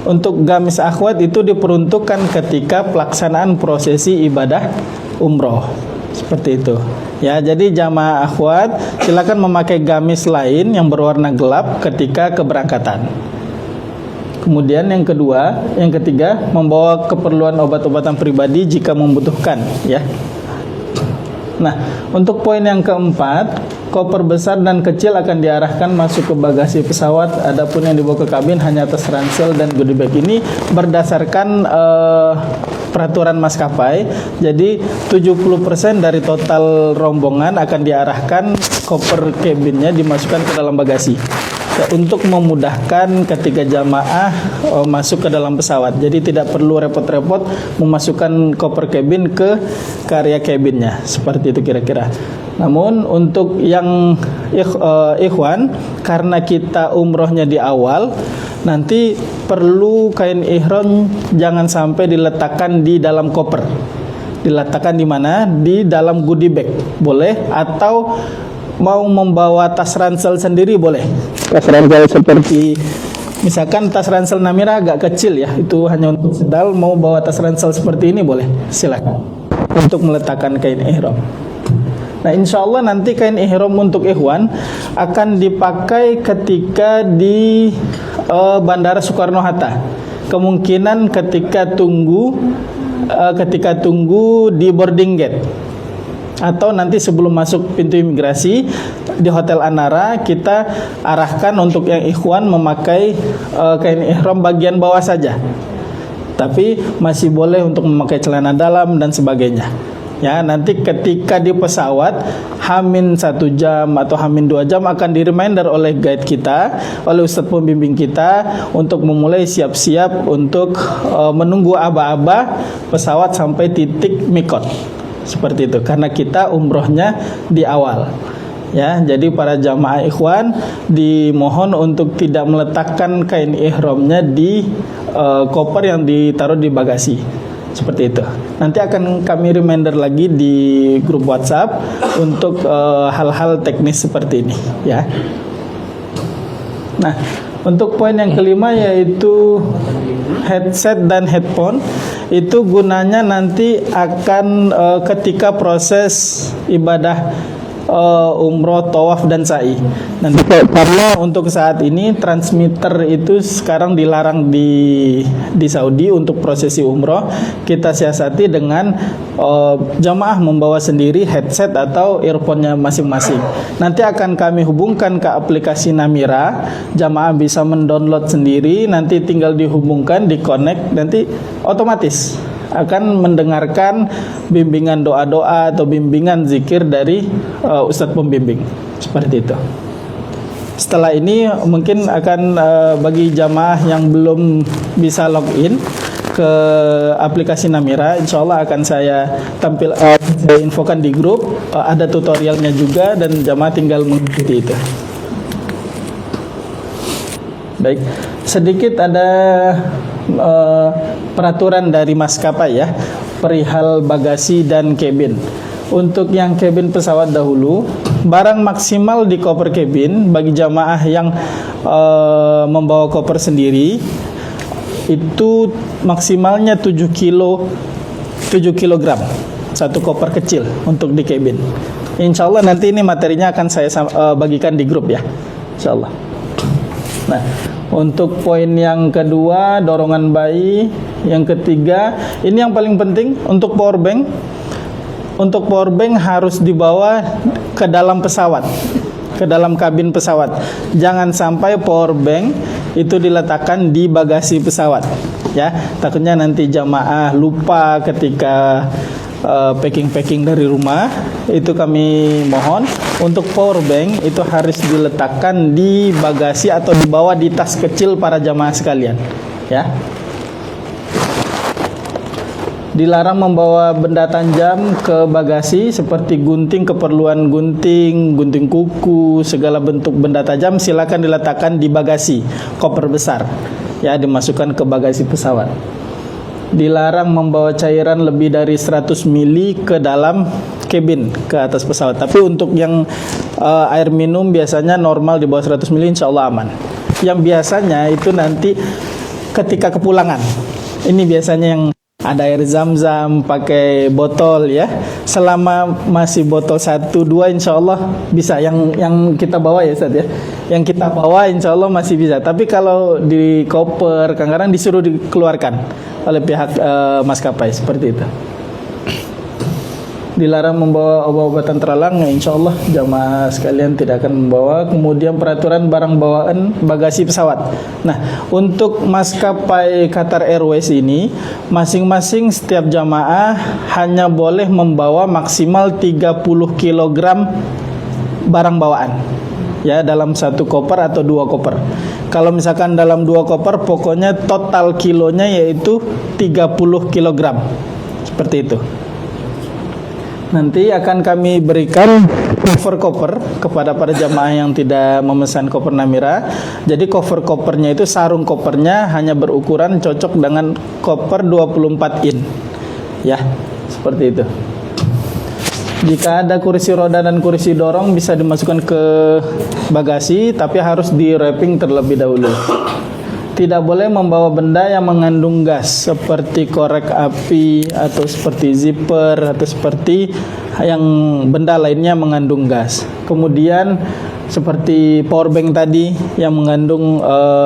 untuk gamis akhwat itu diperuntukkan ketika pelaksanaan prosesi ibadah umroh. Seperti itu. Ya, jadi jamaah akhwat silakan memakai gamis lain yang berwarna gelap ketika keberangkatan. Kemudian yang ketiga, membawa keperluan obat-obatan pribadi jika membutuhkan, ya. Nah, untuk poin yang keempat, koper besar dan kecil akan diarahkan masuk ke bagasi pesawat. Adapun yang dibawa ke kabin hanya tas ransel dan goodie bag. Ini berdasarkan peraturan maskapai. Jadi 70% dari total rombongan akan diarahkan koper kabinnya dimasukkan ke dalam bagasi, untuk memudahkan ketika jamaah masuk ke dalam pesawat. Jadi tidak perlu repot-repot memasukkan koper kabin ke area kabinnya. Seperti itu kira-kira. Namun untuk yang ikhwan, karena kita umrohnya di awal, nanti perlu kain ihram jangan sampai diletakkan di dalam koper. Diletakkan di mana? Di dalam goodie bag. Boleh, atau mau membawa tas ransel sendiri boleh. Tas ransel seperti misalkan tas ransel Namira agak kecil ya, itu hanya untuk sedal. Mau bawa tas ransel seperti ini boleh, silakan, untuk meletakkan kain ihram. Nah, insya Allah nanti kain ihram untuk ikhwan akan dipakai ketika di Bandara Soekarno-Hatta. Kemungkinan ketika tunggu di boarding gate, atau nanti sebelum masuk pintu imigrasi di Hotel Anara, kita arahkan untuk yang ikhwan memakai kain ihram bagian bawah saja. Tapi masih boleh untuk memakai celana dalam dan sebagainya. Ya, nanti ketika di pesawat H-1 jam atau H-2 jam akan di-reminder oleh guide kita, oleh ustadz pembimbing kita, untuk memulai siap-siap untuk menunggu aba-aba pesawat sampai titik mikot. Seperti itu, karena kita umrohnya di awal. Ya, jadi para jamaah ikhwan dimohon untuk tidak meletakkan kain ihramnya di koper yang ditaruh di bagasi. Seperti itu. Nanti akan kami reminder lagi di grup WhatsApp untuk hal-hal teknis seperti ini, ya. Nah, Untuk poin yang kelima yaitu headset dan headphone, itu gunanya nanti akan ketika proses ibadah umroh, tawaf dan sa'i. Nanti karena untuk saat ini transmitter itu sekarang dilarang di Saudi untuk prosesi umroh, kita siasati dengan jamaah membawa sendiri headset atau earphone-nya masing-masing. Nanti akan kami hubungkan ke aplikasi Namira, jamaah bisa mendownload sendiri, nanti tinggal dihubungkan, di-connect, nanti otomatis akan mendengarkan bimbingan doa-doa atau bimbingan zikir dari ustadz pembimbing, seperti itu. Setelah ini mungkin akan bagi jamaah yang belum bisa login ke aplikasi Namira, insya Allah akan saya saya infokan di grup, ada tutorialnya juga dan jamaah tinggal mengikuti itu. Baik, sedikit ada peraturan dari maskapai ya, perihal bagasi dan cabin. Untuk yang cabin pesawat dahulu, barang maksimal di koper cabin bagi jamaah yang membawa koper sendiri itu maksimalnya 7 kilogram satu koper kecil untuk di cabin. Insya Allah nanti ini materinya akan saya bagikan di grup ya, insya Allah. Nah, untuk poin yang kedua, dorongan bayi. Yang ketiga, ini yang paling penting, untuk power bank. Untuk power bank harus dibawa ke dalam pesawat, ke dalam kabin pesawat. Jangan sampai power bank itu diletakkan di bagasi pesawat, ya. Takutnya nanti jamaah lupa ketika packing dari rumah. Itu kami mohon untuk power bank itu harus diletakkan di bagasi atau dibawa di tas kecil para jamaah sekalian, ya. Dilarang membawa benda tajam ke bagasi seperti gunting, keperluan gunting kuku, segala bentuk benda tajam silakan diletakkan di bagasi koper besar, ya, dimasukkan ke bagasi pesawat. Dilarang membawa cairan lebih dari 100 ml ke dalam cabin, ke atas pesawat. Tapi untuk yang air minum biasanya normal di bawah 100 ml insya Allah aman. Yang biasanya itu nanti ketika kepulangan, ini biasanya yang ada air zam-zam pakai botol ya. Selama masih botol 1-2 insya Allah bisa. Yang kita bawa ya Ustaz ya, yang kita bawa insya Allah masih bisa. Tapi kalau di koper kadang-kadang disuruh dikeluarkan oleh pihak maskapai, seperti itu. Dilarang membawa obat-obatan terlarang, insya Allah jamaah sekalian tidak akan membawa. Kemudian peraturan barang bawaan bagasi pesawat. Nah, untuk maskapai Qatar Airways ini, masing-masing setiap jamaah hanya boleh membawa maksimal 30 kg barang bawaan, ya, dalam satu koper atau 2 koper. Kalau misalkan dalam 2 koper, pokoknya total kilonya yaitu 30 kg, seperti itu. Nanti akan kami berikan cover koper kepada para jamaah yang tidak memesan koper Namira. Jadi cover kopernya itu, sarung kopernya hanya berukuran cocok dengan koper 24 in, ya, seperti itu. Jika ada kursi roda dan kursi dorong bisa dimasukkan ke bagasi, tapi harus di wrapping terlebih dahulu. Tidak boleh membawa benda yang mengandung gas seperti korek api atau seperti zipper atau seperti yang benda lainnya mengandung gas. Kemudian seperti power bank tadi yang mengandung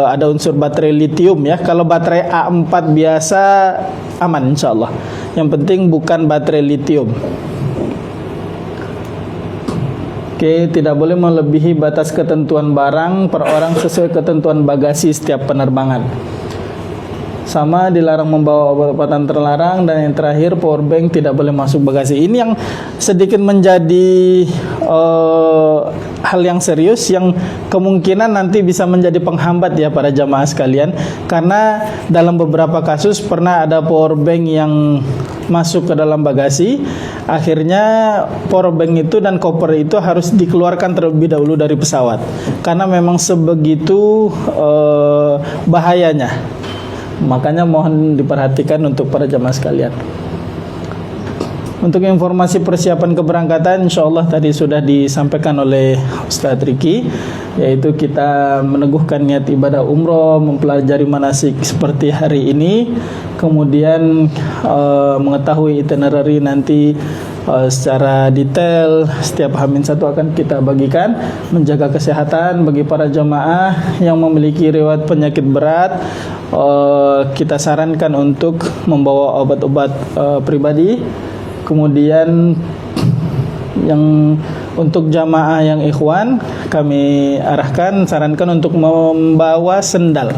ada unsur baterai lithium ya. Kalau baterai A4 biasa aman insya Allah. Yang penting bukan baterai lithium. Oke, tidak boleh melebihi batas ketentuan barang per orang sesuai ketentuan bagasi setiap penerbangan. Sama, dilarang membawa obat-obatan terlarang. Dan yang terakhir, power bank tidak boleh masuk bagasi. Ini yang sedikit menjadi hal yang serius, yang kemungkinan nanti bisa menjadi penghambat ya para jamaah sekalian. Karena dalam beberapa kasus pernah ada power bank yang masuk ke dalam bagasi, akhirnya power bank itu dan koper itu harus dikeluarkan terlebih dahulu dari pesawat karena memang sebegitu bahayanya. Makanya mohon diperhatikan untuk para jamaah sekalian. Untuk informasi persiapan keberangkatan, insyaallah tadi sudah disampaikan oleh Ustadz Riki, yaitu kita meneguhkan niat ibadah umroh, mempelajari manasik seperti hari ini, kemudian mengetahui itinerary nanti secara detail. Setiap H-1 akan kita bagikan, menjaga kesehatan bagi para jamaah yang memiliki riwayat penyakit berat. Kita sarankan untuk membawa obat-obat pribadi. Kemudian yang untuk jamaah yang ikhwan, kami sarankan untuk membawa sendal,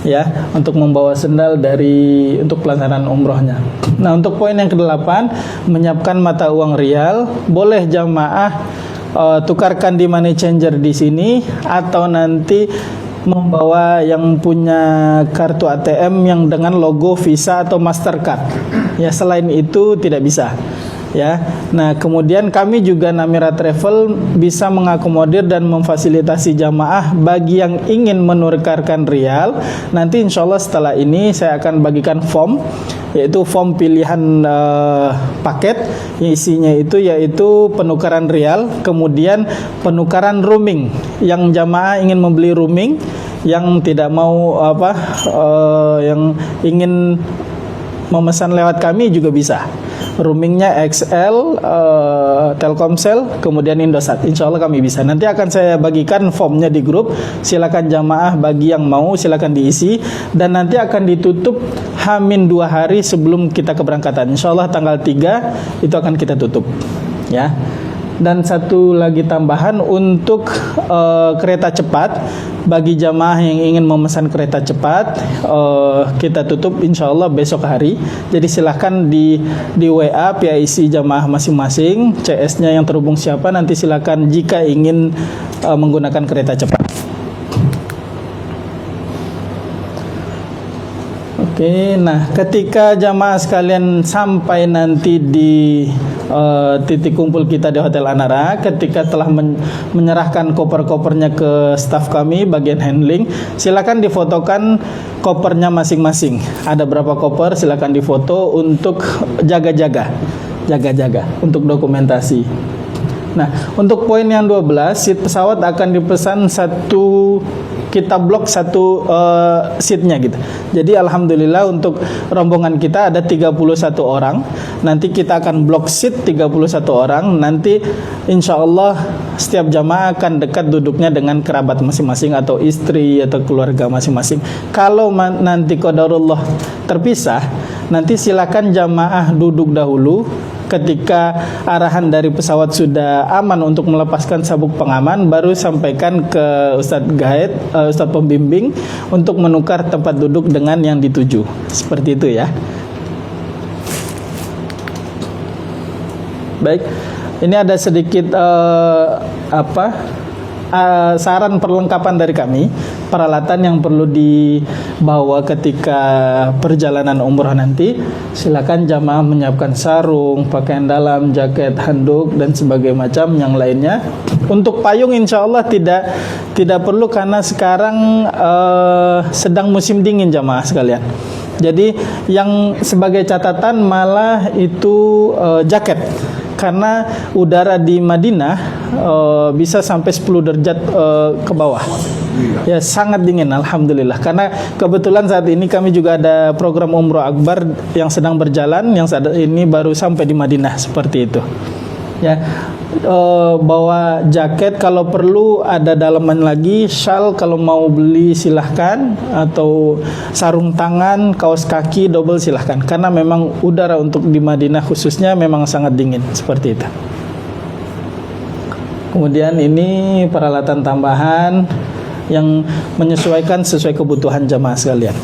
ya, untuk membawa sendal untuk pelaksanaan umrohnya. Nah, untuk poin yang ke-8, menyiapkan mata uang rial. Boleh jamaah tukarkan di money changer di sini, atau nanti membawa yang punya kartu ATM yang dengan logo Visa atau Mastercard. Ya, selain itu tidak bisa. Ya. Nah, kemudian kami juga Namira Travel bisa mengakomodir dan memfasilitasi jamaah bagi yang ingin menukarkan rial. Nanti insyaallah setelah ini saya akan bagikan form, yaitu form pilihan paket. Isinya yaitu penukaran rial, kemudian penukaran roaming. Yang jamaah ingin membeli roaming, yang tidak mau yang ingin memesan lewat kami juga bisa. Roamingnya XL, Telkomsel, kemudian Indosat. Insya Allah kami bisa. Nanti akan saya bagikan formnya di grup. Silakan jamaah bagi yang mau, silakan diisi. Dan nanti akan ditutup H-2 hari sebelum kita keberangkatan. Insya Allah tanggal 3 itu akan kita tutup. Ya. Dan satu lagi tambahan untuk kereta cepat, bagi jamaah yang ingin memesan kereta cepat, kita tutup insya Allah besok hari. Jadi silahkan di WA PIC jamaah masing-masing, CS-nya yang terhubung siapa, nanti silahkan jika ingin menggunakan kereta cepat. Oke, nah ketika jamaah sekalian sampai nanti di titik kumpul kita di Hotel Anara, ketika telah menyerahkan koper-kopernya ke staf kami bagian handling, silakan difotokan kopernya masing-masing. Ada berapa koper, silakan difoto untuk jaga-jaga untuk dokumentasi. Nah, untuk poin yang 12, seat pesawat akan dipesan kita blok satu seatnya gitu. Jadi alhamdulillah untuk rombongan kita ada 31 orang. Nanti kita akan blok seat 31 orang. Nanti insya Allah setiap jamaah akan dekat duduknya dengan kerabat masing-masing atau istri atau keluarga masing-masing. Kalau nanti qadarullah terpisah, nanti silakan jamaah duduk dahulu. Ketika arahan dari pesawat sudah aman untuk melepaskan sabuk pengaman, baru sampaikan ke Ustadz Guide, Ustadz pembimbing untuk menukar tempat duduk dengan yang dituju. Seperti itu ya. Baik, ini ada sedikit saran perlengkapan dari kami, peralatan yang perlu dibawa ketika perjalanan umroh nanti. Silakan jamaah menyiapkan sarung, pakaian dalam, jaket, handuk dan sebagainya macam yang lainnya. Untuk payung insya Allah tidak perlu karena sekarang sedang musim dingin jamaah sekalian. Jadi yang sebagai catatan malah itu jaket. Karena udara di Madinah bisa sampai 10 derajat ke bawah. Ya, sangat dingin alhamdulillah. Karena kebetulan saat ini kami juga ada program Umroh Akbar yang sedang berjalan, yang saat ini baru sampai di Madinah, seperti itu. Ya, bawa jaket, kalau perlu ada dalaman lagi, shawl kalau mau beli silahkan, atau sarung tangan, kaos kaki double silahkan, karena memang udara untuk di Madinah khususnya memang sangat dingin, seperti itu. Kemudian ini peralatan tambahan yang menyesuaikan sesuai kebutuhan jamaah sekalian.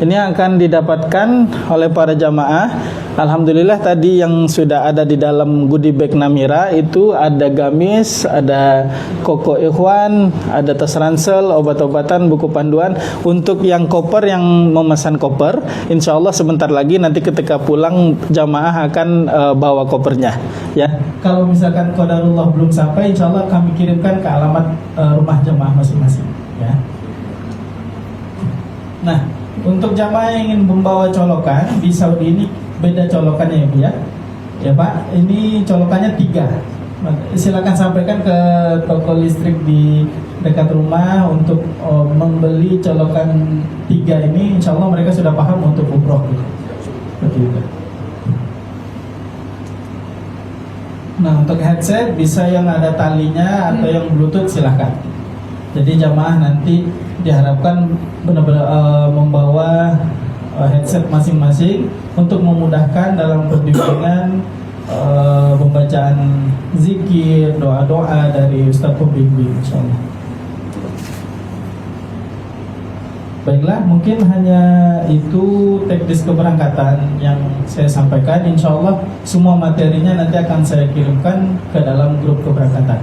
Ini akan didapatkan oleh para jamaah. Alhamdulillah tadi yang sudah ada di dalam goodie bag Namira itu ada gamis, ada koko ikhwan, ada tas ransel, obat-obatan, buku panduan. Untuk yang koper, yang memesan koper, insya Allah sebentar lagi nanti ketika pulang jamaah akan bawa kopernya. Ya, kalau misalkan qadarullah belum sampai, insya Allah kami kirimkan ke alamat rumah jamaah masing-masing. Ya. Nah, untuk jamaah yang ingin membawa colokan di Saudi ini beda colokannya Ibu ya. Ya Pak, ini colokannya 3. Silakan sampaikan ke toko listrik di dekat rumah untuk membeli colokan 3 ini. Insya Allah mereka sudah paham untuk umroh gitu. Begitu. Nah, untuk headset bisa yang ada talinya atau yang bluetooth silahkan. Jadi jamaah nanti diharapkan benar-benar membawa headset masing-masing untuk memudahkan dalam perbimbingan pembacaan zikir, doa-doa dari Ustaz pembimbing insyaallah. Baiklah, mungkin hanya itu teknis keberangkatan yang saya sampaikan. Insyaallah semua materinya nanti akan saya kirimkan ke dalam grup keberangkatan.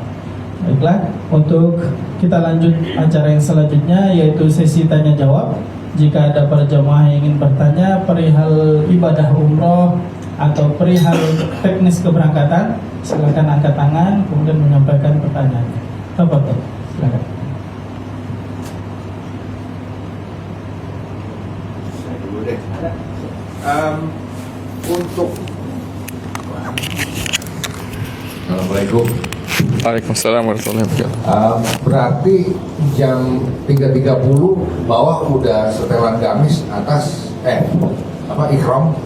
Baiklah, untuk kita lanjut acara yang selanjutnya yaitu sesi tanya jawab. Jika ada para jamaah yang ingin bertanya perihal ibadah umroh atau perihal teknis keberangkatan, silakan angkat tangan kemudian menyampaikan pertanyaan. Tafadhol, silakan. Saya dulu deh. Untuk Assalamualaikum. Waalaikumsalam warahmatullahi wabarakatuh. Berarti jam 3.30 bawah udah setelan gamis, atas ihram.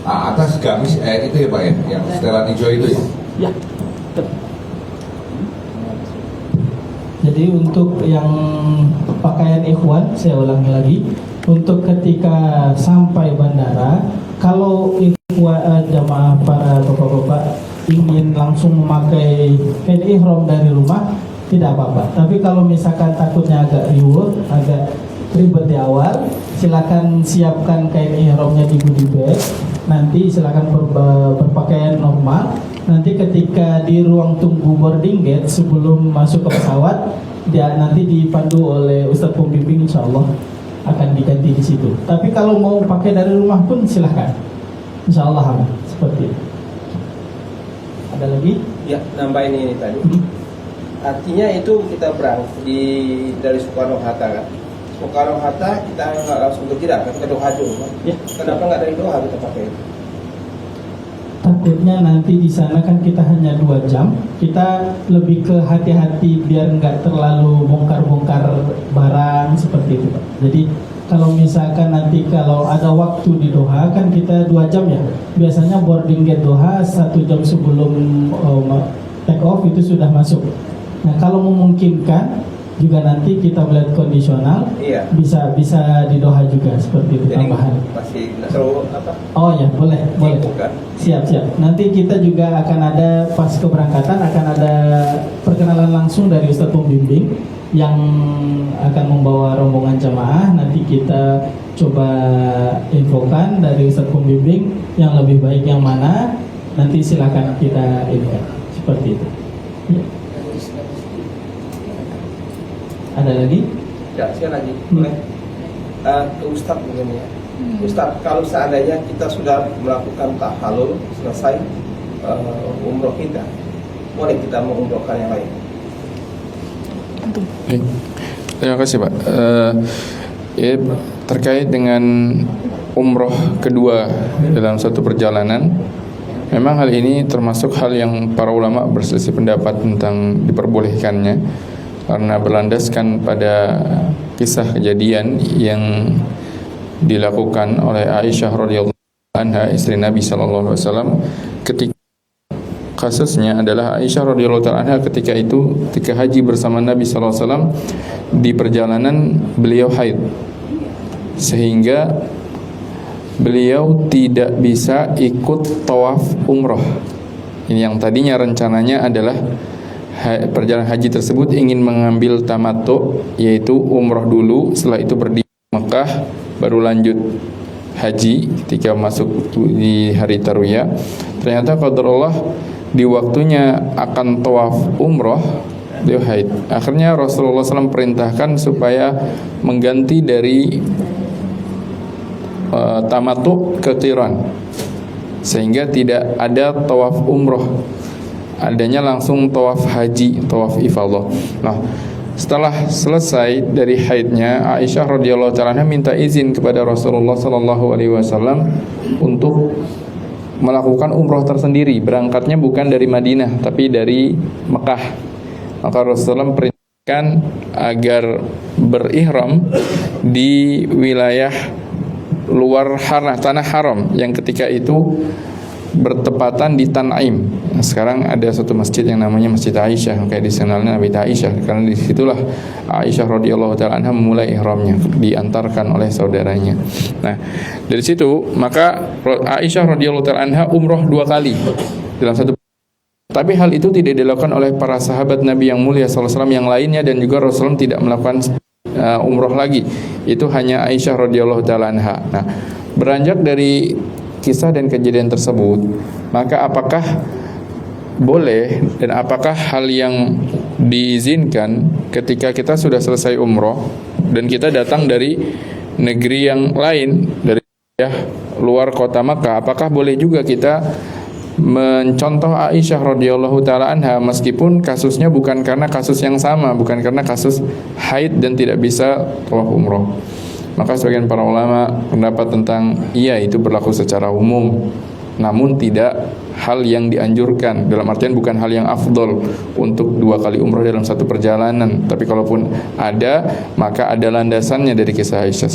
Atas gamis itu ya Pak ya, yang setelan hijau itu ya. Ya. Jadi untuk yang pakaian ikhwan, saya ulangi lagi, untuk ketika sampai bandara, kalau ikhwan jamaah para bapak-bapak ingin langsung memakai kain ihram dari rumah, tidak apa-apa. Tapi kalau misalkan takutnya agak ribet di awal, silakan siapkan kain ihramnya di goodie bag. Nanti silakan berpakaian normal. Nanti ketika di ruang tunggu boarding gate sebelum masuk ke pesawat, dia nanti dipandu oleh Ustadz pembimbing, insya Allah akan diganti di situ. Tapi kalau mau pakai dari rumah pun silahkan, insya Allah aman. Seperti itu. Ada lagi? Ya, nambahin ini tadi. Artinya itu kita berangkat dari Soekarno-Hatta kan. Soekarno-Hatta kita nggak langsung ke Jeddah, kita Doha dulu. Ya. Kenapa nggak dari Doha kita pakai itu? Takutnya nanti di sana kan kita hanya 2 jam. Kita lebih ke hati-hati biar nggak terlalu bongkar-bongkar barang seperti itu Pak. Jadi kalau misalkan nanti kalau ada waktu di Doha kan kita 2 jam ya. Biasanya boarding gate Doha 1 jam sebelum take off itu sudah masuk. Nah kalau memungkinkan juga nanti kita melihat kondisional, Iya. bisa di Doha juga seperti itu. Jadi tambahan. masih nggak selalu apa? Oh ya boleh. Bukan. Siap. Nanti kita juga akan ada pas keberangkatan akan ada perkenalan langsung dari Ustadz pembimbing yang akan membawa rombongan jamaah. Nanti kita coba infokan dari Ustadz pembimbing yang lebih baik yang mana. Nanti silakan kita infokan seperti itu. Ya. Ada lagi? Ya, saya lagi. Boleh. Ke Ustadz mungkin ya. Ustadz, kalau seandainya kita sudah melakukan tahallul selesai umroh kita, boleh kita mengumrohkan yang lain? Baik. Terima kasih Pak. Terkait dengan umroh kedua dalam satu perjalanan, memang hal ini termasuk hal yang para ulama berselisih pendapat tentang diperbolehkannya, karena berlandaskan pada kisah kejadian yang dilakukan oleh Aisyah radhiyallahu anha, istri Nabi sallallahu alaihi wasallam. Ketika kasusnya adalah Aisyah radhiyallahu anha ketika haji bersama Nabi sallallahu alaihi wasallam, di perjalanan beliau haid sehingga beliau tidak bisa ikut tawaf umroh. Ini yang tadinya rencananya adalah perjalanan haji tersebut ingin mengambil tamattu, yaitu umroh dulu, setelah itu berdiri di Mekah baru lanjut haji ketika masuk di hari tarwiyah. Ternyata qadarullah di waktunya akan tawaf umroh beliau haid. Akhirnya Rasulullah SAW perintahkan supaya mengganti dari tamattu ke qiran, sehingga tidak ada tawaf umroh, adanya langsung tawaf haji, tawaf ifadah. Nah, setelah selesai dari haidnya, Aisyah radhiyallahu taala minta izin kepada Rasulullah sallallahu alaihi wasallam untuk melakukan umroh tersendiri. Berangkatnya bukan dari Madinah tapi dari Mekah. Maka Rasulullah perintahkan agar berihram di wilayah luar tanah haram yang ketika itu bertepatan di Tan'im. Nah, sekarang ada satu masjid yang namanya Masjid Aisyah, kayak dikenalnya Nabi Aisyah, karena disitulah Aisyah radhiyallahu taala anha memulai ihramnya, diantarkan oleh saudaranya. Nah, dari situ maka Aisyah radhiyallahu taala anha umroh 2 kali dalam satu. Tapi hal itu tidak dilakukan oleh para sahabat Nabi yang mulia sallallahu alaihi wasallam yang lainnya, dan juga Rasulullah tidak melakukan umroh lagi. Itu hanya Aisyah radhiyallahu taala anha. Nah, beranjak dari kisah dan kejadian tersebut, maka apakah boleh dan apakah hal yang diizinkan ketika kita sudah selesai umroh dan kita datang dari negeri yang lain, dari luar kota Makkah, apakah boleh juga kita mencontoh Aisyah radhiyallahu taala anha meskipun kasusnya bukan karena kasus yang sama, bukan karena kasus haid dan tidak bisa tawaf umroh? Maka sebagian para ulama pendapat tentang iya, itu berlaku secara umum, namun tidak hal yang dianjurkan, dalam artian bukan hal yang afdol untuk 2 kali umroh dalam satu perjalanan. Tapi kalaupun ada, maka ada landasannya dari kisah Aisyah.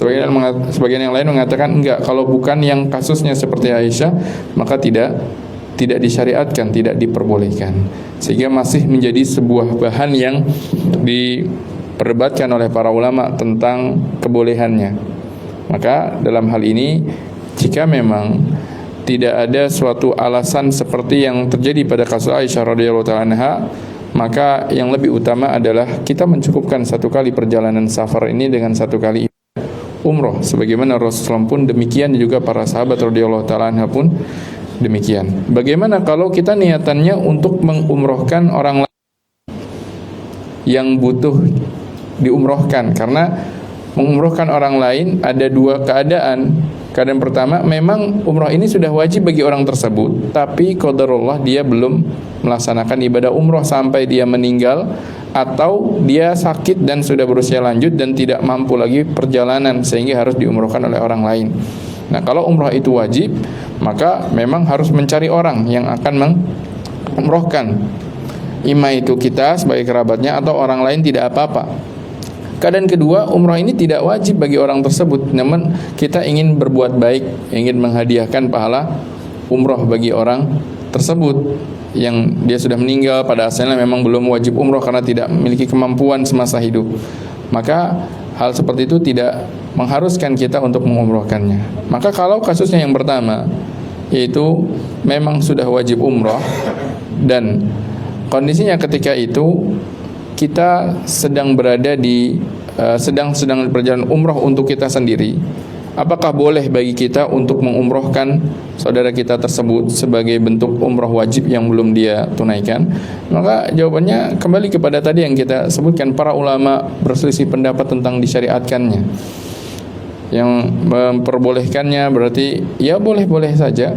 Sebagian yang lain mengatakan enggak, kalau bukan yang kasusnya seperti Aisyah, maka tidak disyariatkan, tidak diperbolehkan, sehingga masih menjadi sebuah bahan yang diperdebatkan oleh para ulama tentang kebolehannya. Maka dalam hal ini, jika memang tidak ada suatu alasan seperti yang terjadi pada kasus Aisyah radhiyallahu taala anha, maka yang lebih utama adalah kita mencukupkan 1 kali perjalanan safar ini dengan 1 kali umroh, sebagaimana Rasulullah pun demikian, juga para sahabat radhiyallahu taala anha pun demikian. Bagaimana kalau kita niatannya untuk mengumrohkan orang lain yang butuh diumrohkan? Karena mengumrohkan orang lain ada 2 keadaan. Keadaan pertama, memang umroh ini sudah wajib bagi orang tersebut, tapi qadarullah dia belum melaksanakan ibadah umroh sampai dia meninggal, atau dia sakit dan sudah berusia lanjut dan tidak mampu lagi perjalanan sehingga harus diumrohkan oleh orang lain. Nah, kalau umroh itu wajib, maka memang harus mencari orang yang akan mengumrohkan. Ima itu kita sebagai kerabatnya atau orang lain tidak apa-apa. Keadaan kedua, umroh ini tidak wajib bagi orang tersebut, namun kita ingin berbuat baik, ingin menghadiahkan pahala umroh bagi orang tersebut yang dia sudah meninggal, pada asalnya memang belum wajib umroh karena tidak memiliki kemampuan semasa hidup. Maka hal seperti itu tidak mengharuskan kita untuk mengumrohkannya. Maka kalau kasusnya yang pertama, yaitu memang sudah wajib umroh dan kondisinya ketika itu kita sedang berada di sedang perjalanan umroh untuk kita sendiri, apakah boleh bagi kita untuk mengumrohkan saudara kita tersebut sebagai bentuk umroh wajib yang belum dia tunaikan? Maka jawabannya kembali kepada tadi yang kita sebutkan, para ulama berselisih pendapat tentang disyariatkannya. Yang memperbolehkannya berarti ya boleh-boleh saja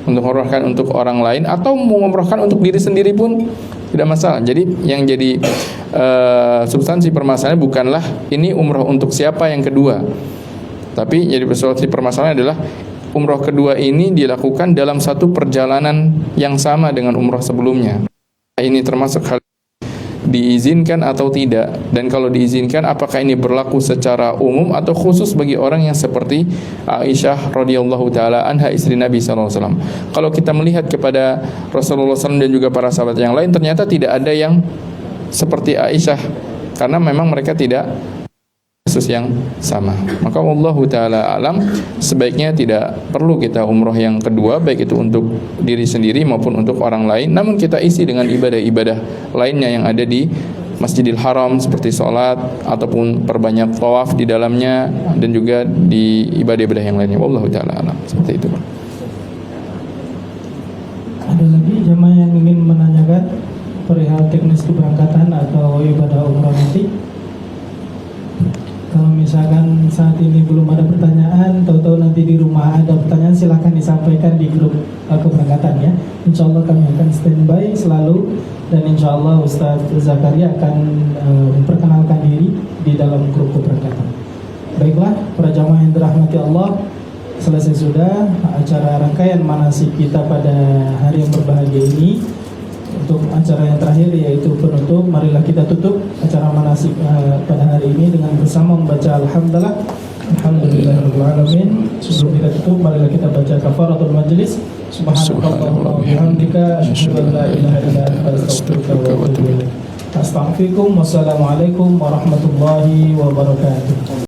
untuk mengumrohkan untuk orang lain, atau mengumrohkan untuk diri sendiri pun tidak masalah. Jadi yang jadi substansi permasalahan bukanlah ini umroh untuk siapa yang kedua, tapi jadi substansi permasalahan adalah umroh kedua ini dilakukan dalam satu perjalanan yang sama dengan umroh sebelumnya. Ini termasuk hal diizinkan atau tidak, dan kalau diizinkan apakah ini berlaku secara umum atau khusus bagi orang yang seperti Aisyah radhiyallahu taala anha, istri Nabi sallallahu alaihi wasallam. Kalau kita melihat kepada Rasulullah SAW dan juga para sahabat yang lain, ternyata tidak ada yang seperti Aisyah, karena memang mereka tidak kasus yang sama. Maka wallahu taala alam, sebaiknya tidak perlu kita umroh yang kedua, baik itu untuk diri sendiri maupun untuk orang lain, namun kita isi dengan ibadah-ibadah lainnya yang ada di Masjidil Haram, seperti sholat ataupun perbanyak tawaf di dalamnya, dan juga di ibadah-ibadah yang lainnya. Wallahu taala alam, seperti itu. Ada lagi jamaah yang ingin menanyakan perihal teknis keberangkatan atau ibadah umrah nanti? Kalau misalnya misalkan saat ini belum ada pertanyaan, tahu-tahu nanti di rumah ada pertanyaan, silahkan disampaikan di grup keberangkatan ya. Insya Allah kami akan standby selalu, dan insya Allah Ustadz Zakaria akan memperkenalkan diri di dalam grup keberangkatan. Baiklah, para jamaah yang dirahmati Allah, selesai sudah acara rangkaian manasik kita pada hari yang berbahagia ini. Untuk acara yang terakhir yaitu penutup, marilah kita tutup acara manasik pada hari ini dengan bersama membaca Alhamdulillahirrahmanirrahim. Sebelum kita tutup, marilah kita baca kafaratul majlis. Subhanallah wa bihamdika, asyhadu an la ilaha illa anta, astaghfiruka wa atubu ilaik. Astaghfirukum. Wassalamualaikum warahmatullahi wabarakatuh.